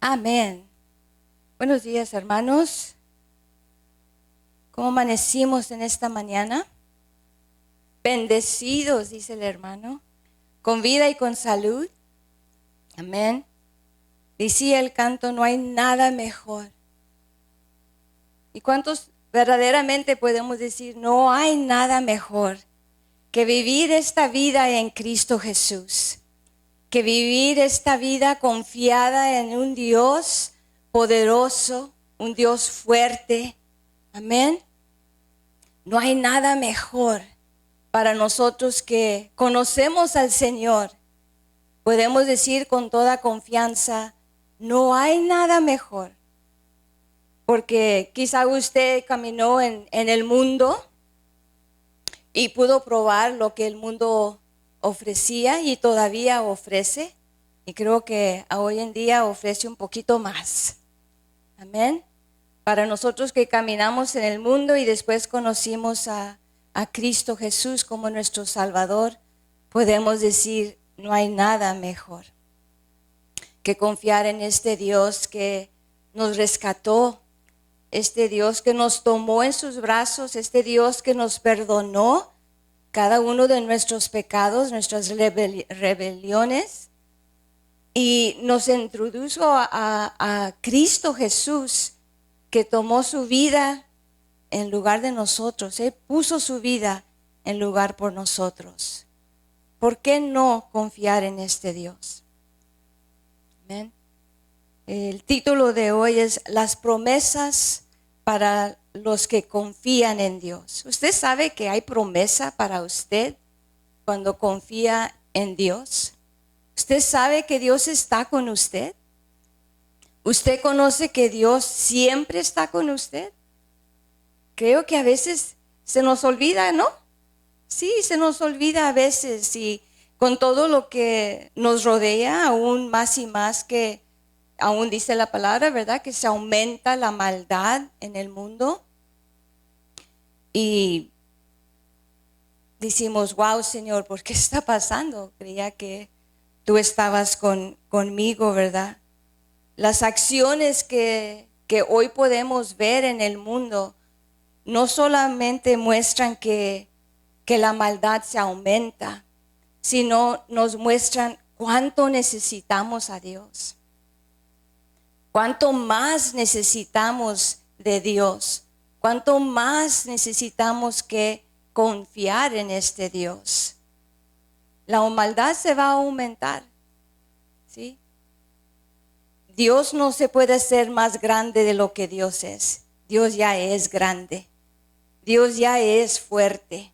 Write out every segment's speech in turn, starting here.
Amén. Buenos días, hermanos. ¿Cómo amanecimos en esta mañana? Bendecidos, dice el hermano, con vida y con salud. Amén. Decía el canto, no hay nada mejor. ¿Y cuántos verdaderamente podemos decir, no hay nada mejor que vivir esta vida en Cristo Jesús? Que vivir esta vida confiada en un Dios poderoso, un Dios fuerte. Amén. No hay nada mejor para nosotros que conocemos al Señor. Podemos decir con toda confianza, no hay nada mejor. Porque quizá usted caminó en el mundo y pudo probar lo que el mundo ofrecía y todavía ofrece. Y creo que hoy en día ofrece un poquito más. Amén. Para nosotros que caminamos en el mundo y después conocimos a Cristo Jesús como nuestro Salvador, podemos decir, no hay nada mejor que confiar en este Dios que nos rescató, este Dios que nos tomó en sus brazos, este Dios que nos perdonó cada uno de nuestros pecados, nuestras rebeliones, y nos introdujo a Cristo Jesús, que tomó su vida en lugar de nosotros. Él puso su vida en lugar por nosotros. ¿Por qué no confiar en este Dios? Amén. El título de hoy es Las promesas para los que confían en Dios. ¿Usted sabe que hay promesa para usted cuando confía en Dios? ¿Usted sabe que Dios está con usted? ¿Usted conoce que Dios siempre está con usted? Creo que a veces se nos olvida, ¿no? Sí, se nos olvida a veces, y con todo lo que nos rodea, aún más y más, que aún dice la palabra, ¿verdad? Que se aumenta la maldad en el mundo. Y decimos, wow, Señor, ¿por qué está pasando? Creía que tú estabas conmigo, ¿verdad? Las acciones que hoy podemos ver en el mundo no solamente muestran que la maldad se aumenta, sino nos muestran cuánto necesitamos a Dios. Cuánto más necesitamos de Dios. Cuánto más necesitamos que confiar en este Dios. La maldad se va a aumentar, ¿sí? Dios no se puede hacer más grande de lo que Dios es. Dios ya es grande. Dios ya es fuerte.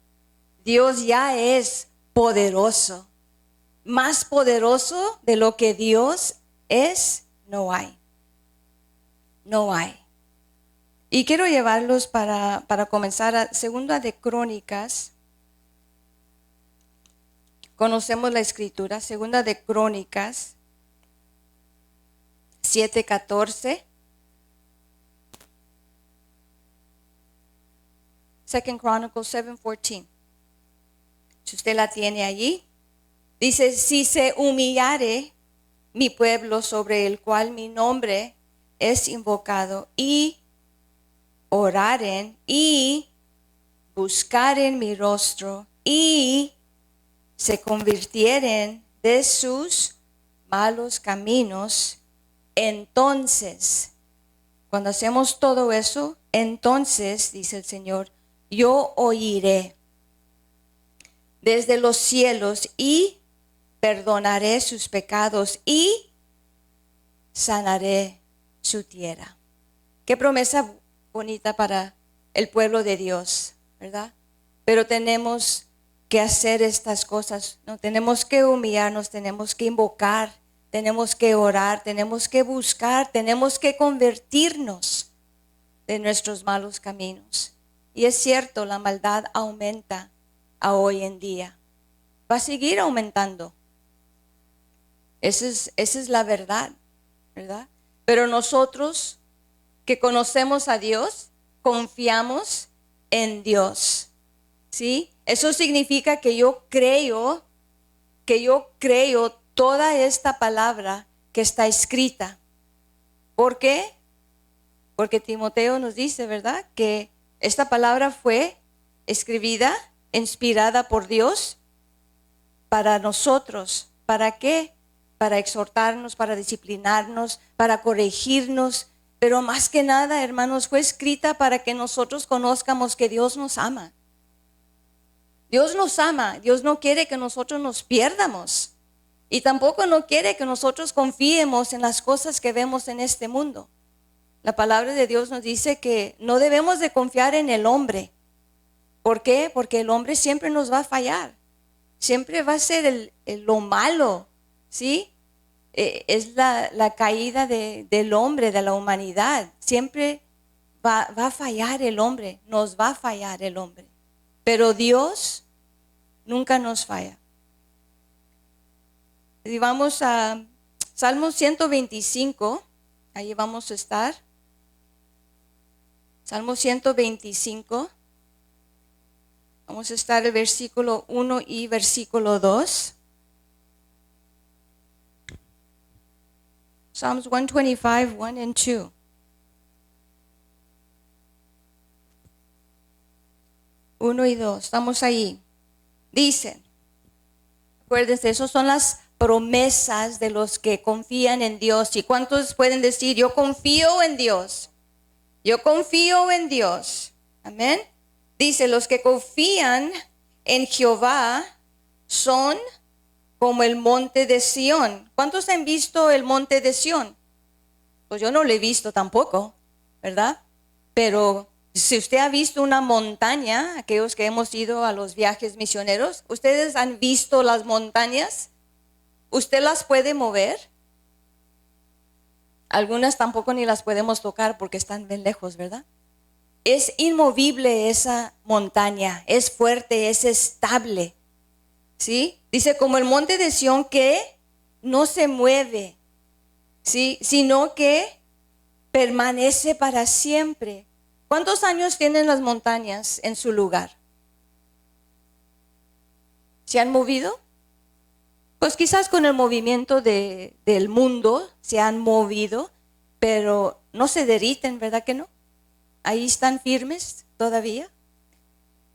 Dios ya es poderoso. Más poderoso de lo que Dios es, no hay. No hay. Y quiero llevarlos para comenzar a Segunda de Crónicas. Conocemos la escritura, Segunda de Crónicas 7:14. Second Chronicles 7:14. Si usted la tiene allí, dice, si se humillare mi pueblo sobre el cual mi nombre es invocado, y oraren y buscaren mi rostro y se convirtieren de sus malos caminos, entonces, cuando hacemos todo eso, entonces, dice el Señor, yo oiré desde los cielos y perdonaré sus pecados y sanaré su tierra. Qué promesa bonita para el pueblo de Dios, ¿verdad? Pero tenemos que hacer estas cosas, no tenemos que humillarnos, tenemos que invocar, tenemos que orar, tenemos que buscar, tenemos que convertirnos de nuestros malos caminos. Y es cierto, la maldad aumenta a hoy en día. Va a seguir aumentando. Esa es la verdad, ¿verdad? Pero nosotros que conocemos a Dios, confiamos en Dios, ¿sí? Eso significa que yo creo toda esta palabra que está escrita. ¿Por qué? Porque Timoteo nos dice, ¿verdad?, que esta palabra fue escribida, inspirada por Dios para nosotros. ¿Para qué? Para exhortarnos, para disciplinarnos, para corregirnos. Pero más que nada, hermanos, fue escrita para que nosotros conozcamos que Dios nos ama. Dios nos ama. Dios no quiere que nosotros nos pierdamos. Y tampoco no quiere que nosotros confiemos en las cosas que vemos en este mundo. La palabra de Dios nos dice que no debemos de confiar en el hombre. ¿Por qué? Porque el hombre siempre nos va a fallar. Siempre va a ser lo malo, ¿sí? Es la caída del hombre, de la humanidad. Siempre va a fallar el hombre, nos va a fallar el hombre. Pero Dios nunca nos falla. Y vamos a Salmo 125, ahí vamos a estar. Salmo 125. Vamos a estar el versículo 1 y versículo 2. Psalms 125, 1 and 2. Uno y 2, estamos ahí. Dice, acuérdense, esas son las promesas de los que confían en Dios. ¿Y cuántos pueden decir, yo confío en Dios? Yo confío en Dios. Amén. Dice, los que confían en Jehová son como el monte de Sión. ¿Cuántos han visto el monte de Sión? Pues yo no lo he visto tampoco, ¿verdad? Pero si usted ha visto una montaña, aquellos que hemos ido a los viajes misioneros, ¿ustedes han visto las montañas? ¿Usted las puede mover? Algunas tampoco ni las podemos tocar porque están bien lejos, ¿verdad? Es inmovible esa montaña, es fuerte, es estable, ¿sí? Dice, como el monte de Sión que no se mueve, ¿sí? Sino que permanece para siempre. ¿Cuántos años tienen las montañas en su lugar? ¿Se han movido? Pues quizás con el movimiento del mundo se han movido, pero no se derriten, ¿verdad que no? Ahí están firmes todavía.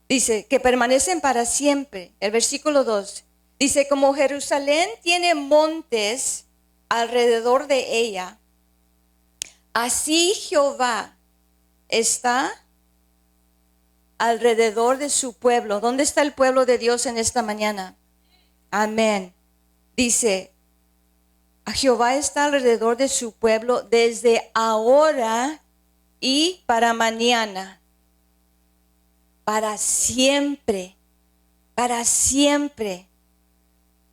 Dice que permanecen para siempre. El versículo 2 dice, como Jerusalén tiene montes alrededor de ella, así Jehová está alrededor de su pueblo. ¿Dónde está el pueblo de Dios en esta mañana? Amén. Dice, a Jehová está alrededor de su pueblo desde ahora y para mañana, para siempre, para siempre.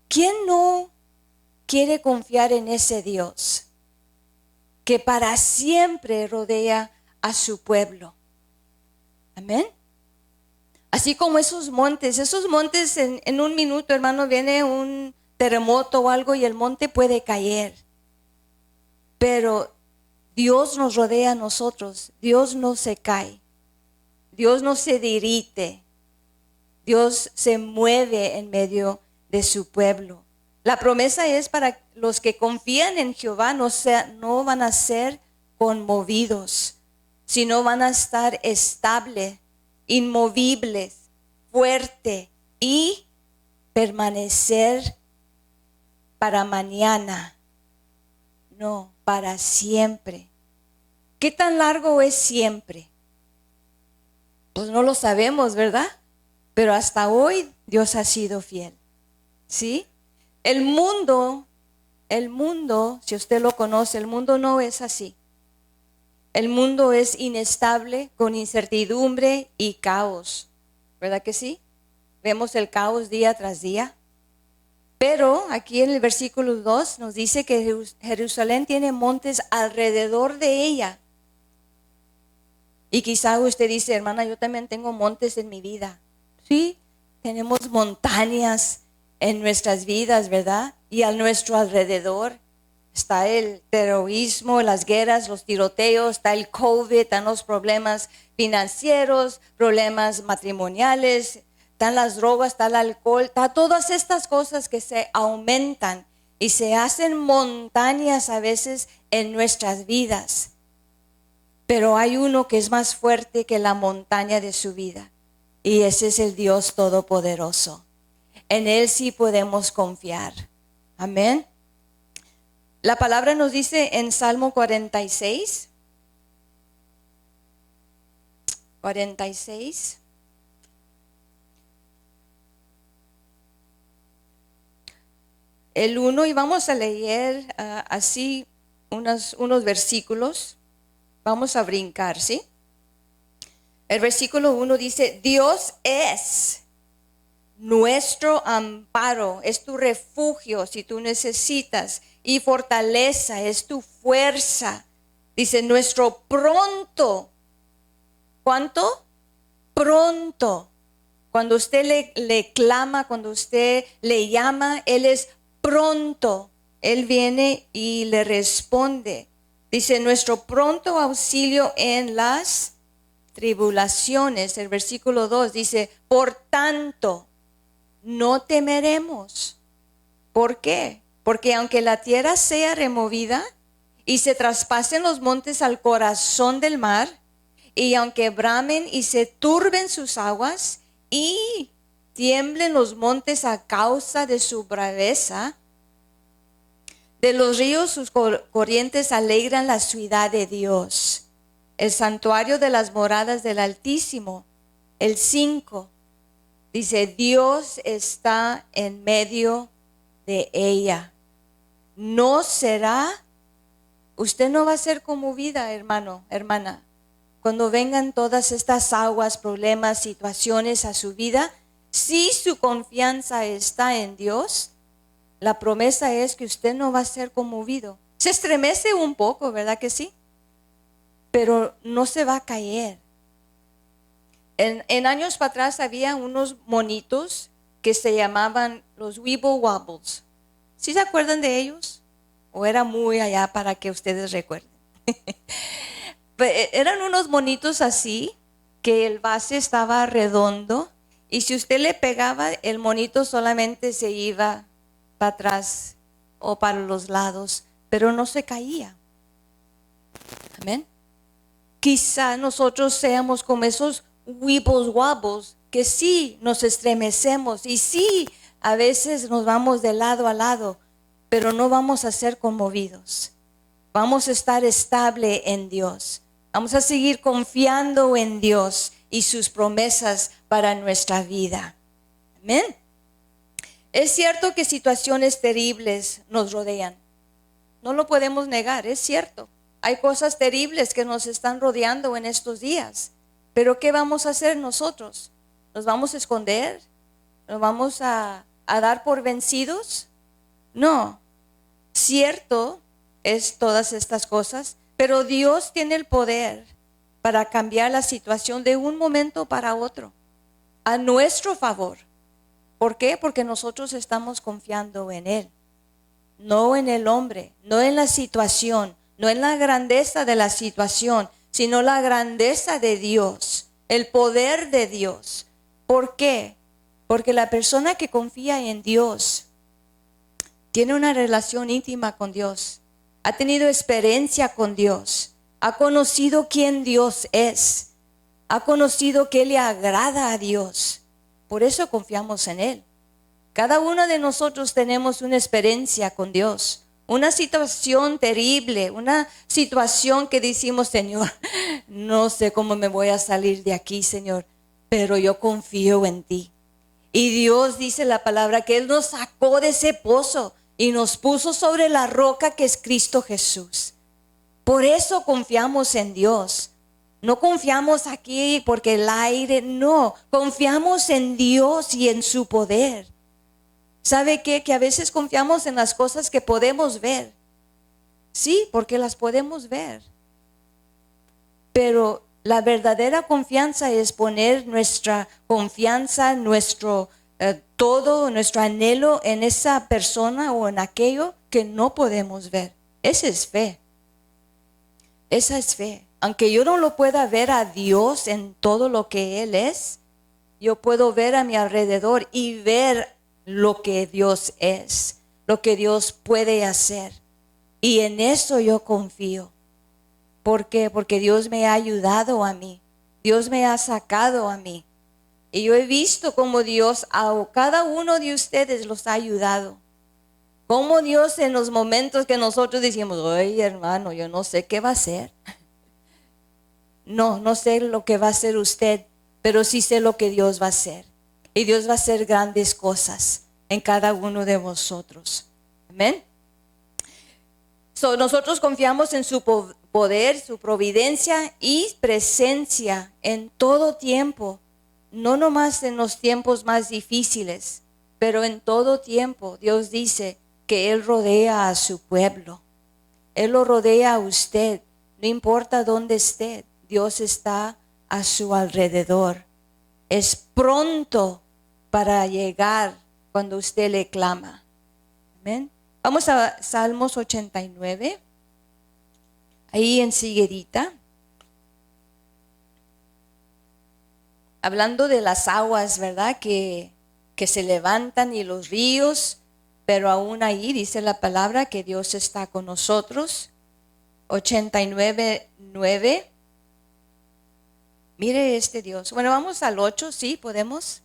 ¿Quién no quiere confiar en ese Dios que para siempre rodea a su pueblo? Amén. Así como esos montes en un minuto, hermano, viene un terremoto o algo y el monte puede caer. Pero Dios nos rodea a nosotros. Dios no se cae. Dios no se derrite. Dios se mueve en medio de su pueblo. La promesa es para los que confían en Jehová, no van a ser conmovidos, sino van a estar estables, inmovibles, fuerte y permanecer para mañana, no, para siempre. ¿Qué tan largo es siempre? Pues no lo sabemos, ¿verdad? Pero hasta hoy Dios ha sido fiel, ¿sí? El mundo, si usted lo conoce, el mundo no es así. El mundo es inestable, con incertidumbre y caos, ¿verdad que sí? Vemos el caos día tras día. Pero aquí en el versículo 2 nos dice que Jerusalén tiene montes alrededor de ella. Y quizá usted dice, hermana, yo también tengo montes en mi vida. Sí, tenemos montañas en nuestras vidas, ¿verdad? Y a nuestro alrededor está el terrorismo, las guerras, los tiroteos, está el COVID, están los problemas financieros, problemas matrimoniales, están las drogas, está el alcohol, está todas estas cosas que se aumentan. y se hacen montañas a veces en nuestras vidas. Pero hay uno que es más fuerte que la montaña de su vida, y ese es el Dios Todopoderoso. En Él sí podemos confiar. Amén. La palabra nos dice en Salmo 46. El 1, y vamos a leer así unos versículos. Vamos a brincar, ¿sí? El versículo 1 dice: Dios es nuestro amparo, es tu refugio si tú necesitas, y fortaleza, es tu fuerza. Dice, nuestro pronto. ¿Cuánto? Pronto. Cuando usted le clama, cuando usted le llama, Él es pronto. Él viene y le responde. Dice, nuestro pronto auxilio en las tribulaciones. El versículo 2 dice, por tanto, no temeremos. ¿Por qué? Porque aunque la tierra sea removida y se traspasen los montes al corazón del mar, y aunque bramen y se turben sus aguas y tiemblen los montes a causa de su braveza, de los ríos sus corrientes alegran la ciudad de Dios, el santuario de las moradas del Altísimo. El 5 dice, Dios está en medio de ella. No será, usted no va a ser conmovida, hermano, hermana. Cuando vengan todas estas aguas, problemas, situaciones a su vida, si su confianza está en Dios, la promesa es que usted no va a ser conmovido. Se estremece un poco, ¿verdad que sí? Pero no se va a caer. En años para atrás había unos monitos que se llamaban los Weeble Wobbles. ¿Sí se acuerdan de ellos? ¿O era muy allá para que ustedes recuerden? Eran unos monitos así, que el base estaba redondo, y si usted le pegaba, el monito solamente se iba para atrás o para los lados, pero no se caía. Amén. Quizá nosotros seamos como esos Weeble Wobbles, que sí nos estremecemos y sí a veces nos vamos de lado a lado, pero no vamos a ser conmovidos. Vamos a estar estable en Dios. Vamos a seguir confiando en Dios y sus promesas para nuestra vida. Amén. Es cierto que situaciones terribles nos rodean. No lo podemos negar, es cierto. Hay cosas terribles que nos están rodeando en estos días. Pero ¿qué vamos a hacer nosotros? ¿Nos vamos a esconder? ¿Nos vamos a dar por vencidos? No. Cierto es todas estas cosas, pero Dios tiene el poder para cambiar la situación de un momento para otro, a nuestro favor. ¿Por qué? Porque nosotros estamos confiando en Él, no en el hombre, no en la situación, no en la grandeza de la situación, sino la grandeza de Dios, el poder de Dios. ¿Por qué? Porque la persona que confía en Dios tiene una relación íntima con Dios, ha tenido experiencia con Dios, ha conocido quién Dios es, ha conocido qué le agrada a Dios. Por eso confiamos en Él. Cada uno de nosotros tenemos una experiencia con Dios, una situación terrible, una situación que decimos, Señor, no sé cómo me voy a salir de aquí, Señor, pero yo confío en ti. Y Dios dice la palabra que Él nos sacó de ese pozo y nos puso sobre la roca que es Cristo Jesús. Por eso confiamos en Dios. No confiamos aquí porque el aire, no. Confiamos en Dios y en su poder. ¿Sabe qué? Que a veces confiamos en las cosas que podemos ver. Sí, porque las podemos ver. Pero la verdadera confianza es poner nuestra confianza, nuestro todo, nuestro anhelo en esa persona o en aquello que no podemos ver. Esa es fe. Esa es fe. Aunque yo no lo pueda ver a Dios en todo lo que Él es, yo puedo ver a mi alrededor y ver lo que Dios es. lo que Dios puede hacer. Y en eso yo confío. ¿Por qué? Porque Dios me ha ayudado a mí. Dios me ha sacado a mí. Y yo he visto cómo Dios a cada uno de ustedes los ha ayudado. Cómo Dios en los momentos que nosotros decimos, oye hermano, yo no sé qué va a hacer. No sé lo que va a hacer usted, pero sí sé lo que Dios va a hacer. Y Dios va a hacer grandes cosas en cada uno de vosotros. Amén. Nosotros confiamos en su poder, su providencia y presencia en todo tiempo. No nomás en los tiempos más difíciles, pero en todo tiempo Dios dice que Él rodea a su pueblo. Él lo rodea a usted. No importa dónde esté, Dios está a su alrededor. Es pronto para llegar cuando usted le clama. Amén. Vamos a Salmos 89. Ahí enseguidita. Hablando de las aguas, ¿verdad? Que se levantan y los ríos, pero aún ahí dice la palabra que Dios está con nosotros. 89:9. Mire este Dios. Bueno, vamos al 8, ¿sí? ¿Podemos?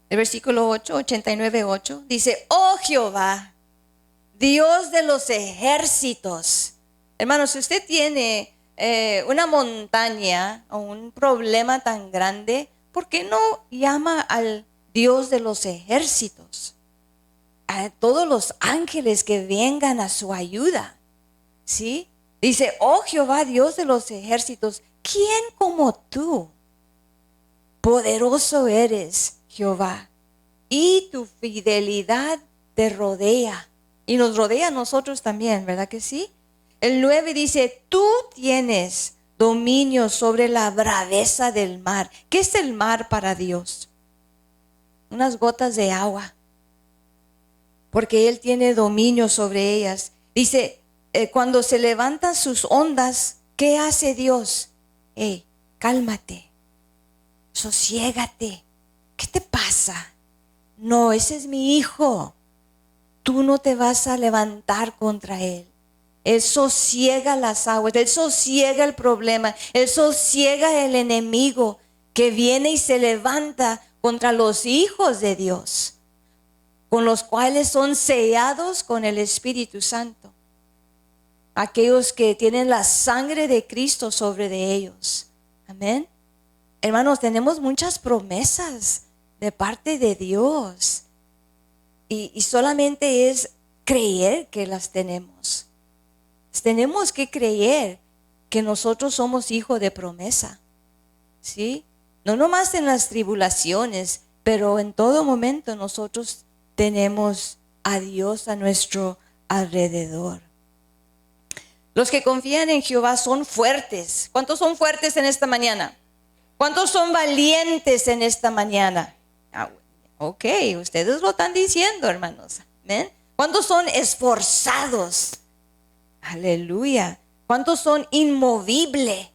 El versículo 8, 89:8, dice, oh Jehová, Dios de los ejércitos. Hermanos, si usted tiene una montaña o un problema tan grande, ¿por qué no llama al Dios de los ejércitos? A todos los ángeles que vengan a su ayuda. ¿Sí? Dice, oh Jehová, Dios de los ejércitos, ¿quién como tú? Poderoso eres, Jehová, y tu fidelidad te rodea. Y nos rodea a nosotros también, ¿verdad que sí? El 9 dice, tú tienes dominio sobre la braveza del mar. ¿Qué es el mar para Dios? Unas gotas de agua. Porque Él tiene dominio sobre ellas. Dice, cuando se levantan sus ondas, ¿qué hace Dios? Cálmate, sosiégate. ¿Qué te pasa? No, ese es mi hijo. Tú no te vas a levantar contra él. Él sosiega las aguas, Él sosiega el problema, Él sosiega el enemigo que viene y se levanta contra los hijos de Dios, con los cuales son sellados con el Espíritu Santo. Aquellos que tienen la sangre de Cristo sobre de ellos. Amén. Hermanos, tenemos muchas promesas de parte de Dios. Y solamente es creer que las tenemos. Tenemos que creer que nosotros somos hijos de promesa. ¿Sí? No nomás en las tribulaciones, pero en todo momento nosotros tenemos a Dios a nuestro alrededor. Los que confían en Jehová son fuertes. ¿Cuántos son fuertes en esta mañana? ¿Cuántos son valientes en esta mañana? Ok, ustedes lo están diciendo, hermanos. ¿Ven? ¿Cuántos son esforzados? Aleluya. ¿Cuántos son inmovibles?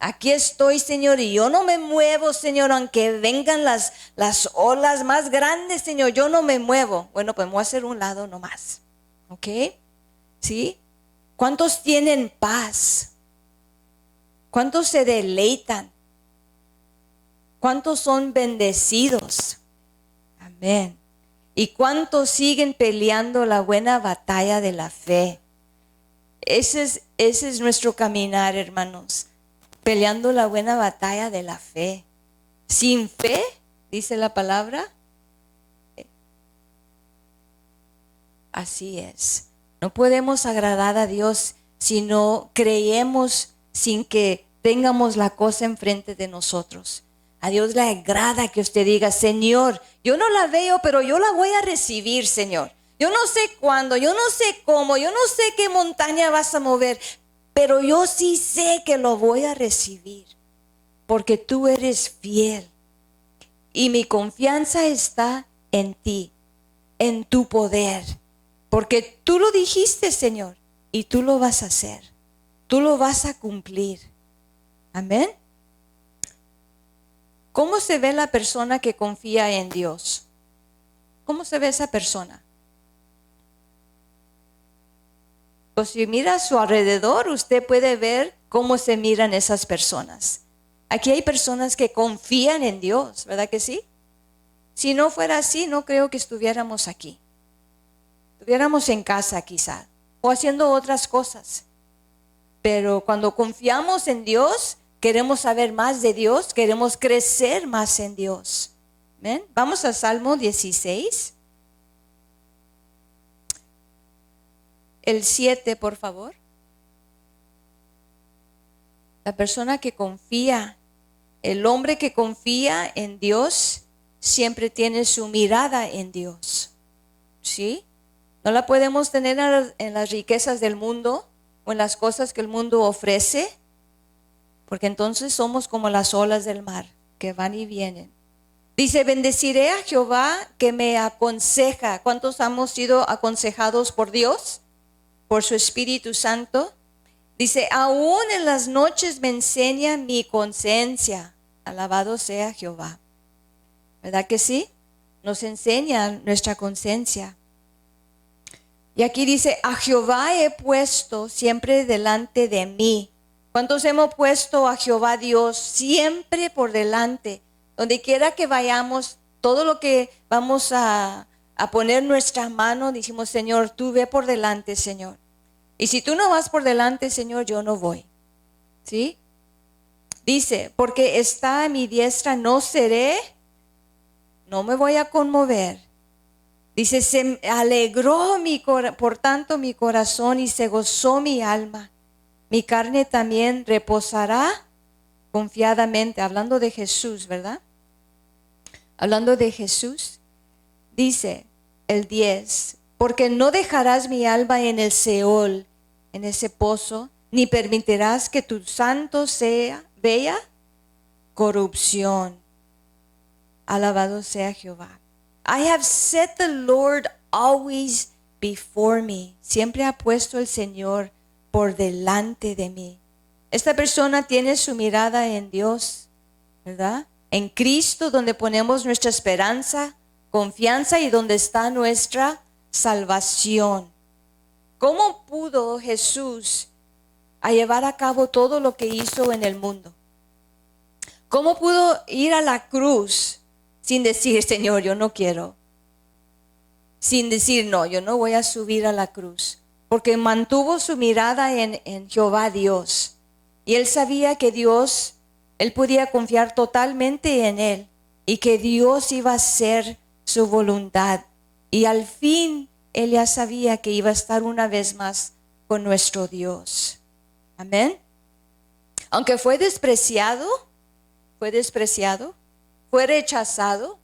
Aquí estoy, Señor, y yo no me muevo, Señor, aunque vengan las olas más grandes, Señor, yo no me muevo. Bueno, pues me voy a hacer un lado nomás. ¿Ok? ¿Sí? ¿Cuántos tienen paz? ¿Cuántos se deleitan? ¿Cuántos son bendecidos? Amén. ¿Y cuántos siguen peleando la buena batalla de la fe? Ese es nuestro caminar, hermanos. Peleando la buena batalla de la fe. Sin fe, dice la palabra. Así es. No podemos agradar a Dios si no creemos sin que tengamos la cosa enfrente de nosotros. A Dios le agrada que usted diga, Señor, yo no la veo, pero yo la voy a recibir, Señor. Yo no sé cuándo, yo no sé cómo, yo no sé qué montaña vas a mover, pero yo sí sé que lo voy a recibir, porque tú eres fiel. Y mi confianza está en ti, en tu poder, porque tú lo dijiste, Señor, y tú lo vas a hacer. Tú lo vas a cumplir. Amén. ¿Cómo se ve la persona que confía en Dios? cómo se ve esa persona? Pues si mira a su alrededor, usted puede ver cómo se miran esas personas. Aquí hay personas que confían en Dios, ¿verdad que sí? Si no fuera así, no creo que estuviéramos aquí. Estuviéramos en casa quizá, o haciendo otras cosas. Pero cuando confiamos en Dios, queremos saber más de Dios, queremos crecer más en Dios. ¿Ven? Vamos a Salmo 16. El 7, por favor. La persona que confía, el hombre que confía en Dios, siempre tiene su mirada en Dios. ¿Sí? No la podemos tener en las riquezas del mundo o en las cosas que el mundo ofrece, porque entonces somos como las olas del mar, que van y vienen. Dice, bendeciré a Jehová que me aconseja. ¿Cuántos hemos sido aconsejados por Dios? Por su Espíritu Santo. Dice, aún en las noches me enseña mi conciencia. Alabado sea Jehová. ¿Verdad que sí? Nos enseña nuestra conciencia. Y aquí dice, a Jehová he puesto siempre delante de mí. ¿Cuántos hemos puesto a Jehová Dios siempre por delante? Donde quiera que vayamos, todo lo que vamos a poner nuestra mano, decimos, Señor, tú ve por delante, Señor. Y si tú no vas por delante, Señor, yo no voy. ¿Sí? Dice, porque está a mi diestra, no me voy a conmover. Dice, se alegró por tanto mi corazón y se gozó mi alma. Mi carne también reposará confiadamente. Hablando de Jesús, ¿verdad? Hablando de Jesús, dice el 10, porque no dejarás mi alma en el Seol, en ese pozo, ni permitirás que tu santo vea corrupción. Alabado sea Jehová. I have set the Lord always before me. Siempre ha puesto el Señor por delante de mí. Esta persona tiene su mirada en Dios, ¿verdad? En Cristo, donde ponemos nuestra esperanza, confianza y donde está nuestra salvación. ¿Cómo pudo Jesús llevar a cabo todo lo que hizo en el mundo? ¿Cómo pudo ir a la cruz sin decir, Señor, yo no quiero? Sin decir, no, yo no voy a subir a la cruz. Porque mantuvo su mirada en Jehová Dios. Y él sabía que Dios, él podía confiar totalmente en él. Y que Dios iba a hacer su voluntad. Y al fin, él ya sabía que iba a estar una vez más con nuestro Dios. Amén. Aunque fue despreciado, fue rechazado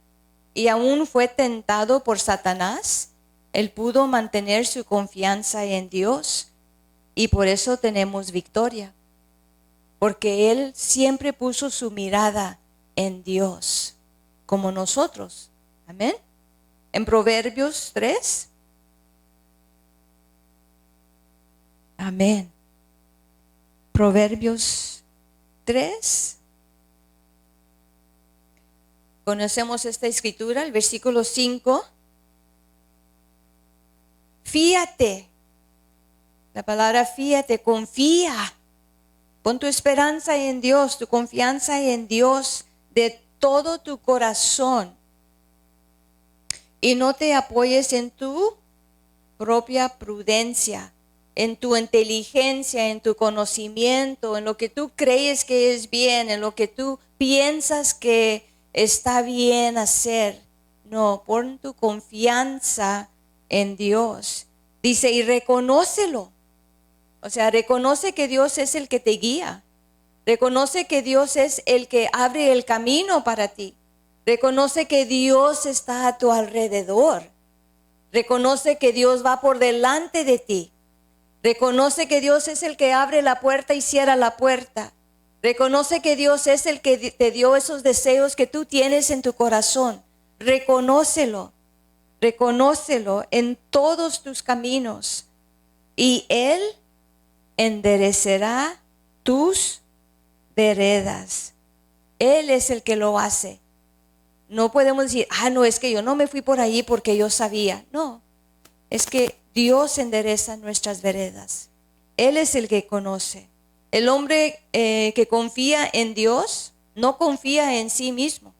y aún fue tentado por Satanás, él pudo mantener su confianza en Dios y por eso tenemos victoria. Porque él siempre puso su mirada en Dios, como nosotros. Amén. En Proverbios 3. Amén. Proverbios 3. Conocemos esta escritura, el versículo 5. Fíate. La palabra fíate, confía. Pon tu esperanza en Dios, tu confianza en Dios de todo tu corazón. Y no te apoyes en tu propia prudencia, en tu inteligencia, en tu conocimiento, en lo que tú crees que es bien, en lo que tú piensas que está bien hacer. No, pon tu confianza en Dios. Dice, y reconócelo. O sea, reconoce que Dios es el que te guía. Reconoce que Dios es el que abre el camino para ti. Reconoce que Dios está a tu alrededor. Reconoce que Dios va por delante de ti. Reconoce que Dios es el que abre la puerta y cierra la puerta. Reconoce que Dios es el que te dio esos deseos que tú tienes en tu corazón. Reconócelo en todos tus caminos. Y Él enderecerá tus veredas. Él es el que lo hace. No podemos decir, no, es que yo no me fui por ahí porque yo sabía. No, es que Dios endereza nuestras veredas. Él es el que conoce. El hombre que confía en Dios no confía en sí mismo.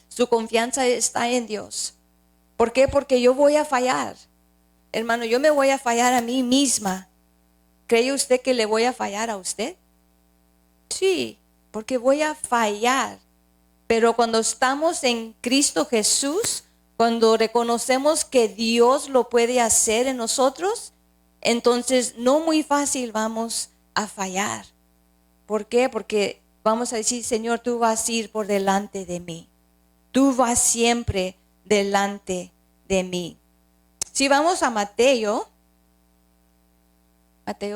Su confianza está en Dios. ¿Por qué? Porque yo voy a fallar. Hermano, yo me voy a fallar a mí misma. ¿Cree usted que le voy a fallar a usted? Sí, porque voy a fallar. Pero cuando estamos en Cristo Jesús, cuando reconocemos que Dios lo puede hacer en nosotros, entonces no muy fácil vamos a fallar. ¿Por qué? Porque vamos a decir, Señor, tú vas a ir por delante de mí. Tú vas siempre delante de mí. Si vamos a Mateo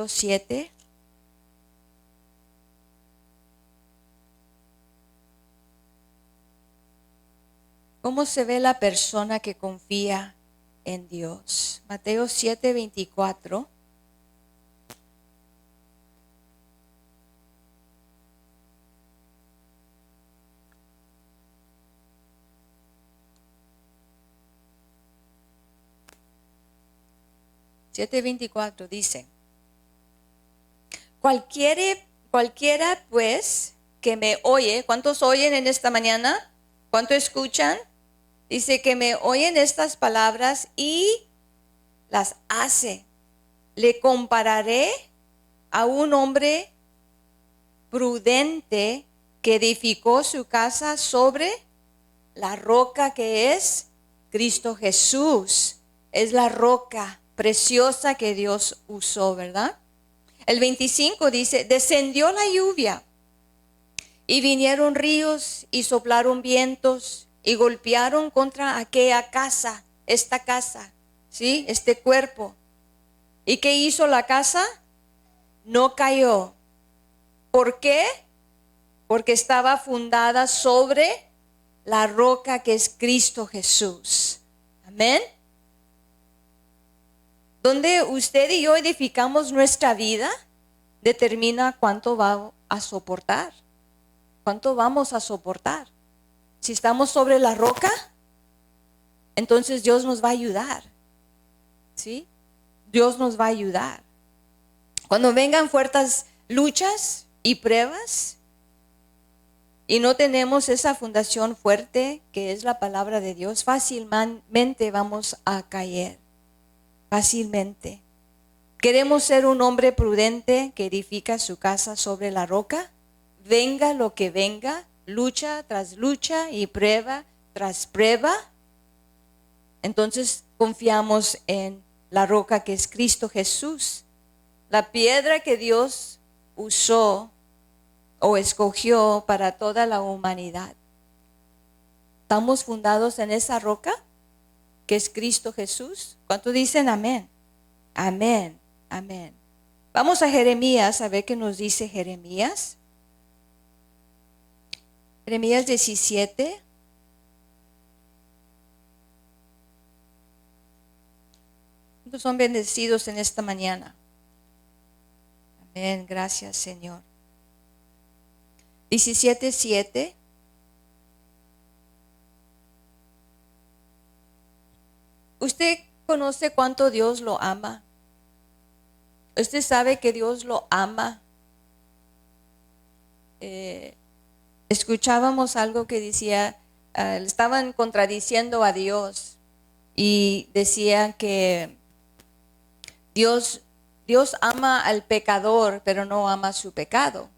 7. ¿Cómo se ve la persona que confía en Dios? Mateo 7:24. Dice: cualquiera pues que me oye. ¿Cuántos oyen en esta mañana? ¿Cuántos escuchan? Dice que me oyen estas palabras y las hace. Le compararé a un hombre prudente que edificó su casa sobre la roca que es Cristo Jesús. Es la roca preciosa que Dios usó, ¿verdad? El 25 dice, descendió la lluvia y vinieron ríos y soplaron vientos y golpearon contra aquella casa, esta casa, ¿sí? Este cuerpo. ¿Y qué hizo la casa? No cayó. ¿Por qué? Porque estaba fundada sobre la roca que es Cristo Jesús. Amén. Donde usted y yo edificamos nuestra vida, determina cuánto va a soportar. ¿Cuánto vamos a soportar? Si estamos sobre la roca, entonces Dios nos va a ayudar. ¿Sí? Dios nos va a ayudar. Cuando vengan fuertes luchas y pruebas y no tenemos esa fundación fuerte que es la palabra de Dios, fácilmente vamos a caer. Fácilmente. ¿Queremos ser un hombre prudente que edifica su casa sobre la roca? Venga lo que venga, lucha tras lucha y prueba tras prueba. Entonces confiamos en la roca que es Cristo Jesús. La piedra que Dios usó o escogió para toda la humanidad. ¿Estamos fundados en esa roca que es Cristo Jesús? ¿Cuántos dicen amén? Amén, amén. Vamos a Jeremías a ver qué nos dice Jeremías. Jeremías 17. ¿Cuántos son bendecidos en esta mañana? Amén, gracias Señor. 17:7. ¿Usted conoce cuánto Dios lo ama? ¿Usted sabe que Dios lo ama? Escuchábamos algo que decía, estaban contradiciendo a Dios y decía que Dios ama al pecador, pero no ama su pecado.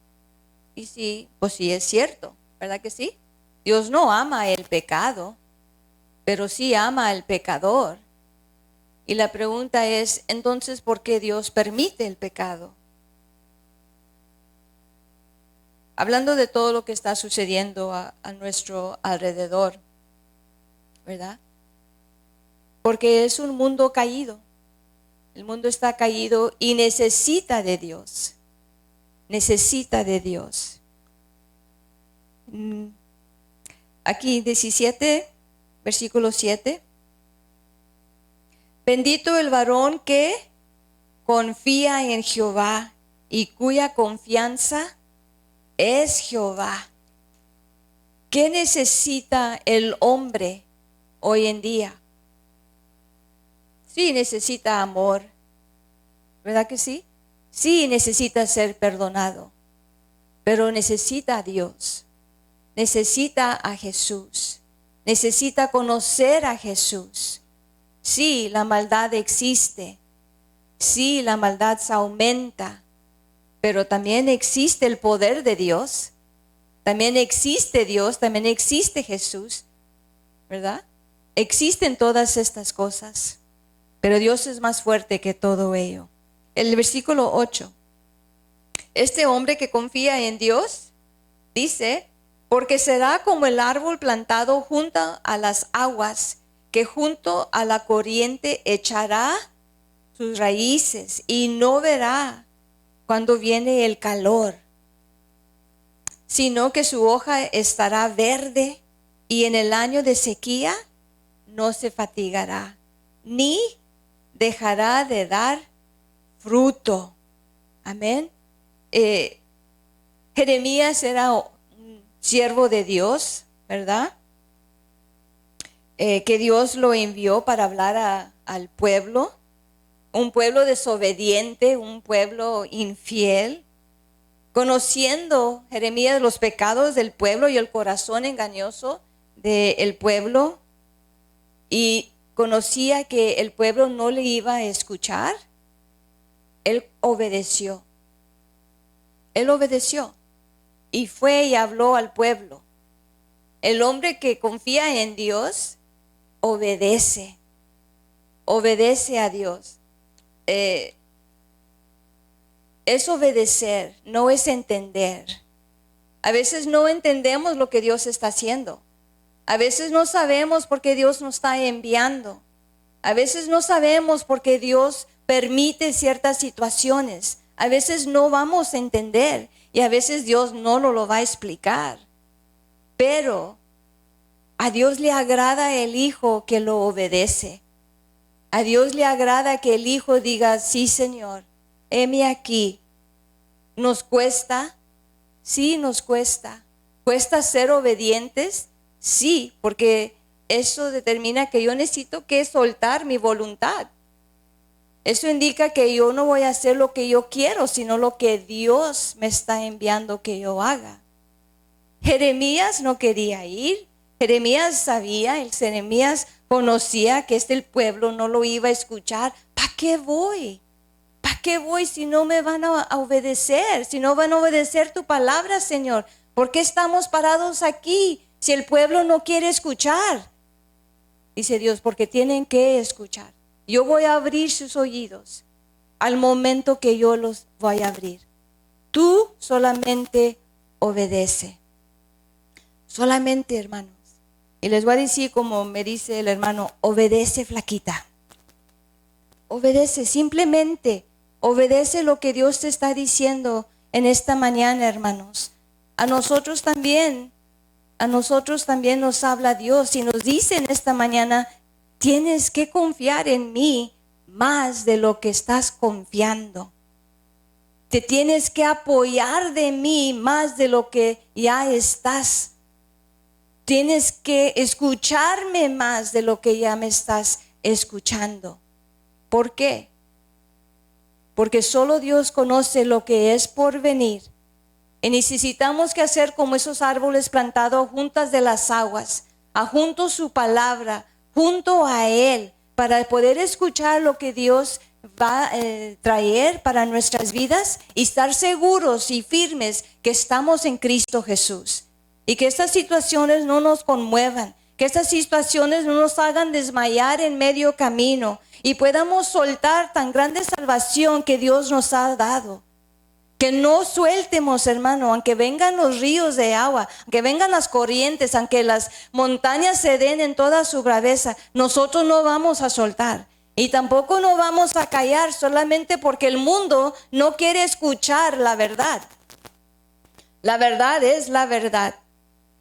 Y sí, pues sí es cierto, ¿verdad que sí? Dios no ama el pecado, pero sí ama al pecador. Y la pregunta es, entonces, ¿por qué Dios permite el pecado? Hablando de todo lo que está sucediendo a nuestro alrededor, ¿verdad? Porque es un mundo caído. El mundo está caído y necesita de Dios. Necesita de Dios. Aquí 17, versículo 7. Bendito el varón que confía en Jehová y cuya confianza es Jehová. ¿Qué necesita el hombre hoy en día? Sí, necesita amor, ¿verdad que sí? Sí, necesita ser perdonado, pero necesita a Dios, necesita a Jesús, necesita conocer a Jesús. Sí, la maldad existe, sí, la maldad se aumenta, pero también existe el poder de Dios, también existe Dios, también existe Jesús, ¿verdad? Existen todas estas cosas, pero Dios es más fuerte que todo ello. El versículo 8. Este hombre que confía en Dios dice, porque será como el árbol plantado junto a las aguas, que junto a la corriente echará sus raíces y no verá cuando viene el calor, sino que su hoja estará verde y en el año de sequía no se fatigará, ni dejará de dar fruto. Amén. Jeremías era un siervo de Dios, ¿verdad? Que Dios lo envió para hablar al pueblo, un pueblo desobediente, un pueblo infiel. Conociendo Jeremías los pecados del pueblo y el corazón engañoso del pueblo, y conocía que el pueblo no le iba a escuchar, él obedeció. Él obedeció y fue y habló al pueblo. El hombre que confía en Dios obedece a Dios. Es obedecer, no es entender. A veces no entendemos lo que Dios está haciendo. A veces no sabemos por qué Dios nos está enviando. A veces no sabemos por qué Dios permite ciertas situaciones. A veces no vamos a entender y a veces Dios no lo va a explicar. Pero a Dios le agrada el hijo que lo obedece. A Dios le agrada que el hijo diga, sí, Señor, heme aquí. ¿Nos cuesta? Sí, nos cuesta. ¿Cuesta ser obedientes? Sí, porque eso determina que yo necesito que soltar mi voluntad. Eso indica que yo no voy a hacer lo que yo quiero, sino lo que Dios me está enviando que yo haga. Jeremías no quería ir. Jeremías sabía, Jeremías conocía que el pueblo no lo iba a escuchar. ¿Para qué voy? ¿Para qué voy si no me van a obedecer? Si no van a obedecer tu palabra, Señor. ¿Por qué estamos parados aquí si el pueblo no quiere escuchar? Dice Dios, porque tienen que escuchar. Yo voy a abrir sus oídos al momento que yo los voy a abrir. Tú solamente obedece. Solamente, hermanos. Y les voy a decir como me dice el hermano, obedece, flaquita. Obedece, simplemente obedece lo que Dios te está diciendo en esta mañana, hermanos. A nosotros también nos habla Dios y nos dice en esta mañana, tienes que confiar en mí más de lo que estás confiando. Te tienes que apoyar de mí más de lo que ya estás. Tienes que escucharme más de lo que ya me estás escuchando. ¿Por qué? Porque solo Dios conoce lo que es por venir. Y necesitamos que hacer como esos árboles plantados juntas de las aguas, junto su palabra, junto a Él, para poder escuchar lo que Dios va a traer para nuestras vidas y estar seguros y firmes que estamos en Cristo Jesús. Y que estas situaciones no nos conmuevan, que estas situaciones no nos hagan desmayar en medio camino y podamos soltar tan grande salvación que Dios nos ha dado. Que no sueltemos, hermano, aunque vengan los ríos de agua, aunque vengan las corrientes, aunque las montañas se den en toda su braveza, nosotros no vamos a soltar. Y tampoco no vamos a callar solamente porque el mundo no quiere escuchar la verdad. La verdad es la verdad.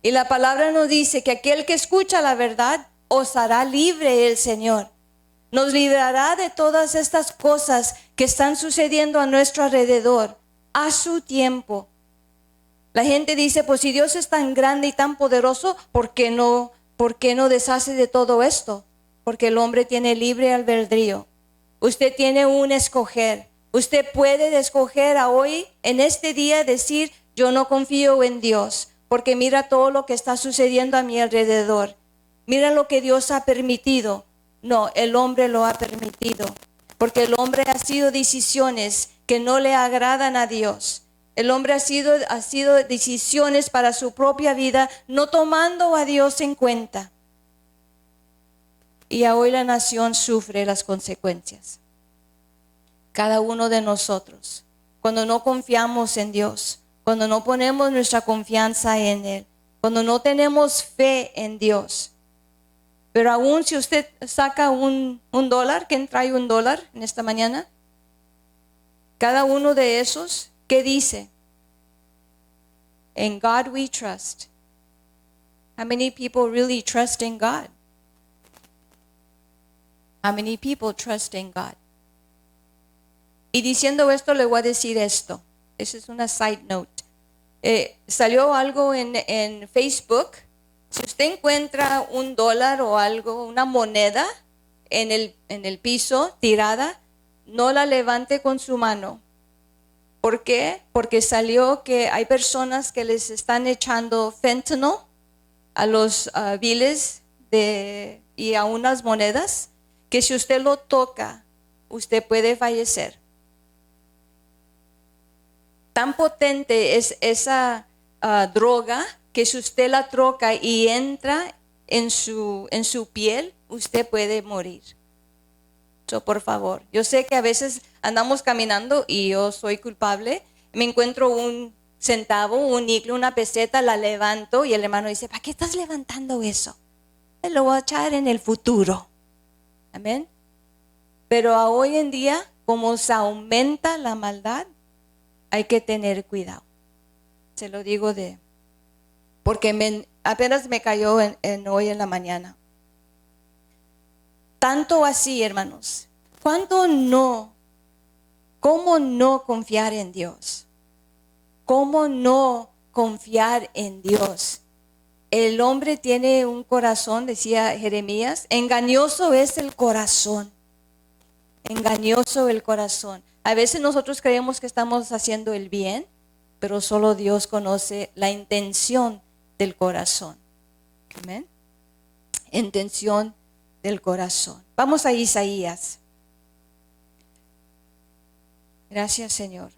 Y la palabra nos dice que aquel que escucha la verdad os hará libre el Señor. Nos librará de todas estas cosas que están sucediendo a nuestro alrededor a su tiempo. La gente dice, pues si Dios es tan grande y tan poderoso, ¿por qué no deshace de todo esto? Porque el hombre tiene libre albedrío. Usted tiene un escoger. Usted puede escoger a hoy, en este día, decir, yo no confío en Dios, porque mira todo lo que está sucediendo a mi alrededor. Mira lo que Dios ha permitido. No, el hombre lo ha permitido, porque el hombre ha sido decisiones que no le agradan a Dios. El hombre ha sido decisiones para su propia vida, no tomando a Dios en cuenta. Y hoy la nación sufre las consecuencias. Cada uno de nosotros, cuando no confiamos en Dios, cuando no ponemos nuestra confianza en Él, cuando no tenemos fe en Dios. Pero aún si usted saca un dólar, ¿quién trae un dólar en esta mañana? Cada uno de esos, ¿qué dice? In God we trust. How many people really trust in God? How many people trust in God? Y diciendo esto, le voy a decir esto. Esa es una side note. Salió algo en Facebook. Si usted encuentra un dólar o algo, una moneda en el piso tirada, no la levante con su mano. ¿Por qué? Porque salió que hay personas que les están echando fentanyl a los biles y a unas monedas, que si usted lo toca, usted puede fallecer. Tan potente es esa droga que si usted la troca y entra en su piel, usted puede morir. Por favor, yo sé que a veces andamos caminando y yo soy culpable. Me encuentro un centavo, un nickel, una peseta, la levanto y el hermano dice, ¿para qué estás levantando eso? Lo voy a echar en el futuro. Amén. Pero hoy en día, como se aumenta la maldad, hay que tener cuidado. Se lo digo porque apenas me cayó hoy en la mañana. Tanto así, hermanos. ¿Cómo no confiar en Dios? ¿Cómo no confiar en Dios? El hombre tiene un corazón, decía Jeremías, engañoso es el corazón. Engañoso el corazón. A veces nosotros creemos que estamos haciendo el bien, pero solo Dios conoce la intención del corazón. Amén. Intención del corazón. Vamos a Isaías. Gracias, Señor.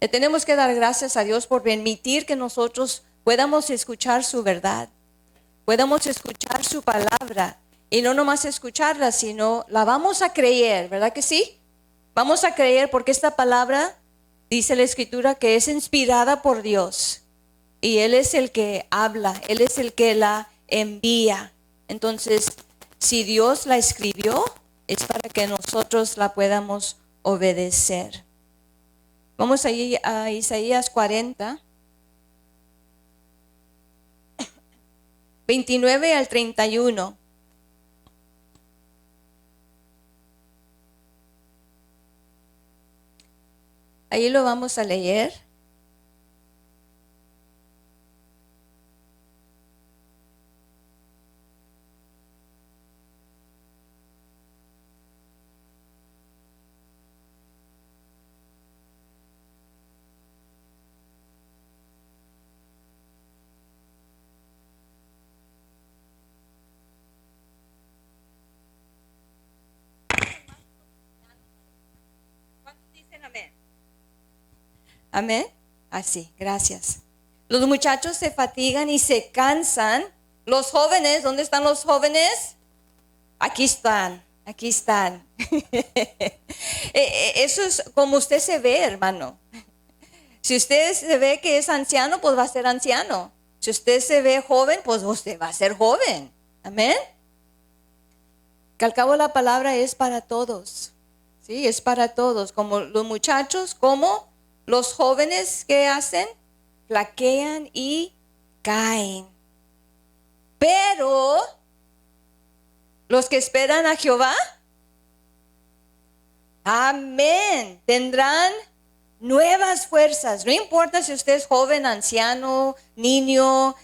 Le tenemos que dar gracias a Dios por permitir que nosotros podamos escuchar su verdad, podamos escuchar su palabra, y no nomás escucharla, sino la vamos a creer, ¿verdad que sí? Vamos a creer porque esta palabra, dice la Escritura, que es inspirada por Dios, y Él es el que habla, Él es el que la envía. Entonces, si Dios la escribió, es para que nosotros la podamos obedecer. Vamos a ir a Isaías 40, 29 al 31. Ahí lo vamos a leer. Amén. Así, gracias. Los muchachos se fatigan y se cansan. Los jóvenes, ¿dónde están los jóvenes? Aquí están, aquí están. Eso es como usted se ve, hermano. Si usted se ve que es anciano, pues va a ser anciano. Si usted se ve joven, pues usted va a ser joven. Amén. Que al cabo la palabra es para todos. Sí, es para todos. Como los muchachos, como los jóvenes, ¿qué hacen? Flaquean y caen. Pero los que esperan a Jehová, amén, tendrán nuevas fuerzas. No importa si usted es joven, anciano, niño,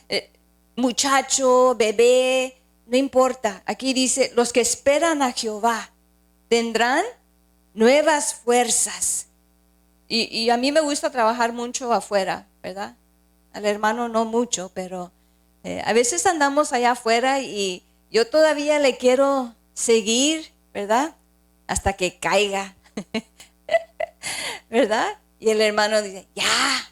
muchacho, bebé, no importa. Aquí dice, los que esperan a Jehová tendrán nuevas fuerzas. Y a mí me gusta trabajar mucho afuera, ¿verdad? Al hermano no mucho, pero a veces andamos allá afuera y yo todavía le quiero seguir, ¿verdad? Hasta que caiga, ¿verdad? Y el hermano dice, ya,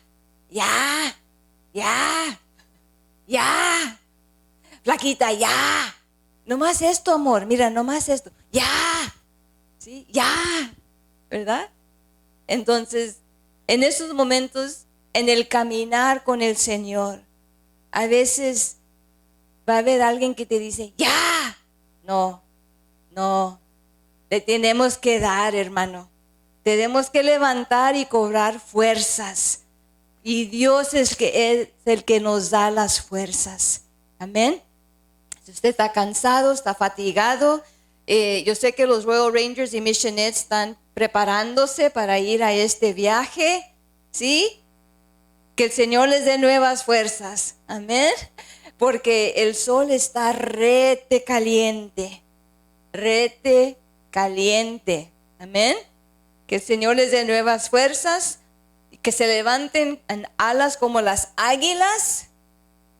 flaquita, ya. Nomás esto, amor, mira, nomás esto, ya, ¿sí? Ya, ¿verdad? Entonces, en esos momentos, en el caminar con el Señor, a veces va a haber alguien que te dice, ya, no, le tenemos que dar, hermano. Tenemos que levantar y cobrar fuerzas. Y Dios es el que nos da las fuerzas. Amén. Si usted está cansado, está fatigado, yo sé que los Royal Rangers y Missionettes están preparándose para ir a este viaje, ¿sí? Que el Señor les dé nuevas fuerzas, amén, porque el sol está rete caliente, amén. Que el Señor les dé nuevas fuerzas, que se levanten en alas como las águilas,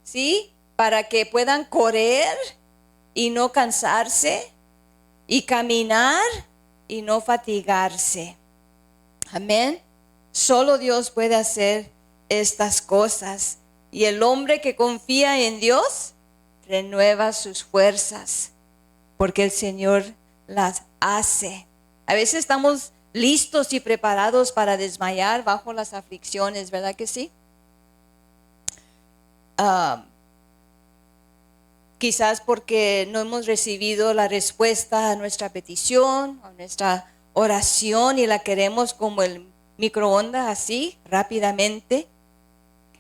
¿sí? Para que puedan correr y no cansarse, y caminar y no fatigarse. Amén. Solo Dios puede hacer estas cosas. Y el hombre que confía en Dios renueva sus fuerzas, porque el Señor las hace. A veces estamos listos y preparados para desmayar bajo las aflicciones, ¿verdad que sí? Quizás porque no hemos recibido la respuesta a nuestra petición, a nuestra oración, y la queremos como el microondas, así, rápidamente.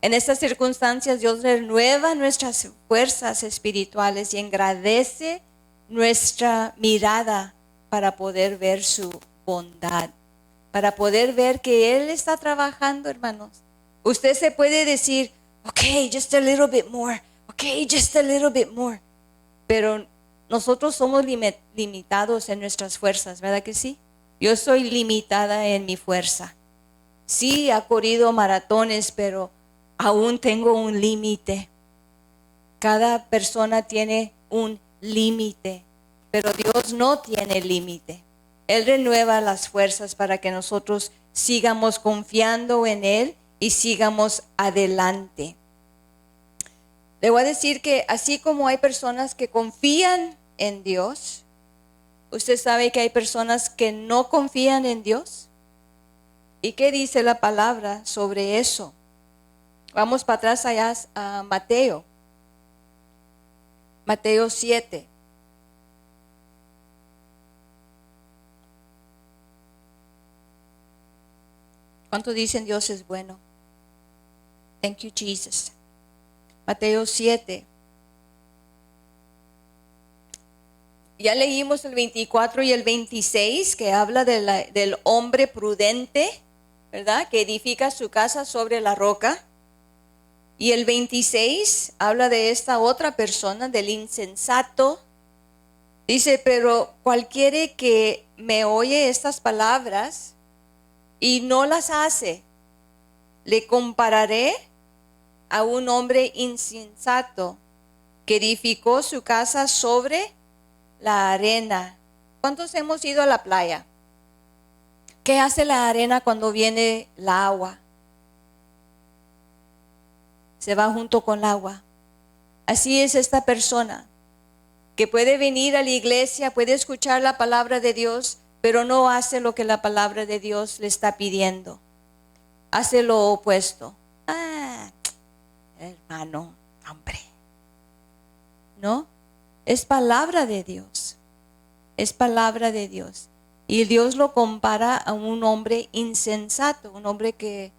En estas circunstancias Dios renueva nuestras fuerzas espirituales y engrandece nuestra mirada para poder ver su bondad, para poder ver que Él está trabajando, hermanos. Usted se puede decir, okay, just a little bit more. Okay, just a little bit more. Pero nosotros somos limitados en nuestras fuerzas, ¿verdad que sí? Yo soy limitada en mi fuerza. Sí, he corrido maratones, pero aún tengo un límite. Cada persona tiene un límite, pero Dios no tiene límite. Él renueva las fuerzas para que nosotros sigamos confiando en Él y sigamos adelante. Le voy a decir que así como hay personas que confían en Dios, usted sabe que hay personas que no confían en Dios. ¿Y qué dice la palabra sobre eso? Vamos para atrás allá a Mateo 7. ¿Cuánto dicen Dios es bueno? Thank you, Jesus. Mateo 7. Ya leímos el 24 y el 26 que habla del hombre prudente, ¿verdad? Que edifica su casa sobre la roca. Y el 26 habla de esta otra persona, del insensato. Dice, pero cualquiera que me oye estas palabras y no las hace, le compararé a un hombre insensato que edificó su casa sobre la arena. ¿Cuántos hemos ido a la playa? ¿Qué hace la arena cuando viene el agua? Se va junto con el agua. Así es esta persona que puede venir a la iglesia, puede escuchar la palabra de Dios, pero no hace lo que la palabra de Dios le está pidiendo. Hace lo opuesto. Hermano, hombre. ¿No? Es palabra de Dios. Es palabra de Dios. Y Dios lo compara a un hombre insensato, un hombre que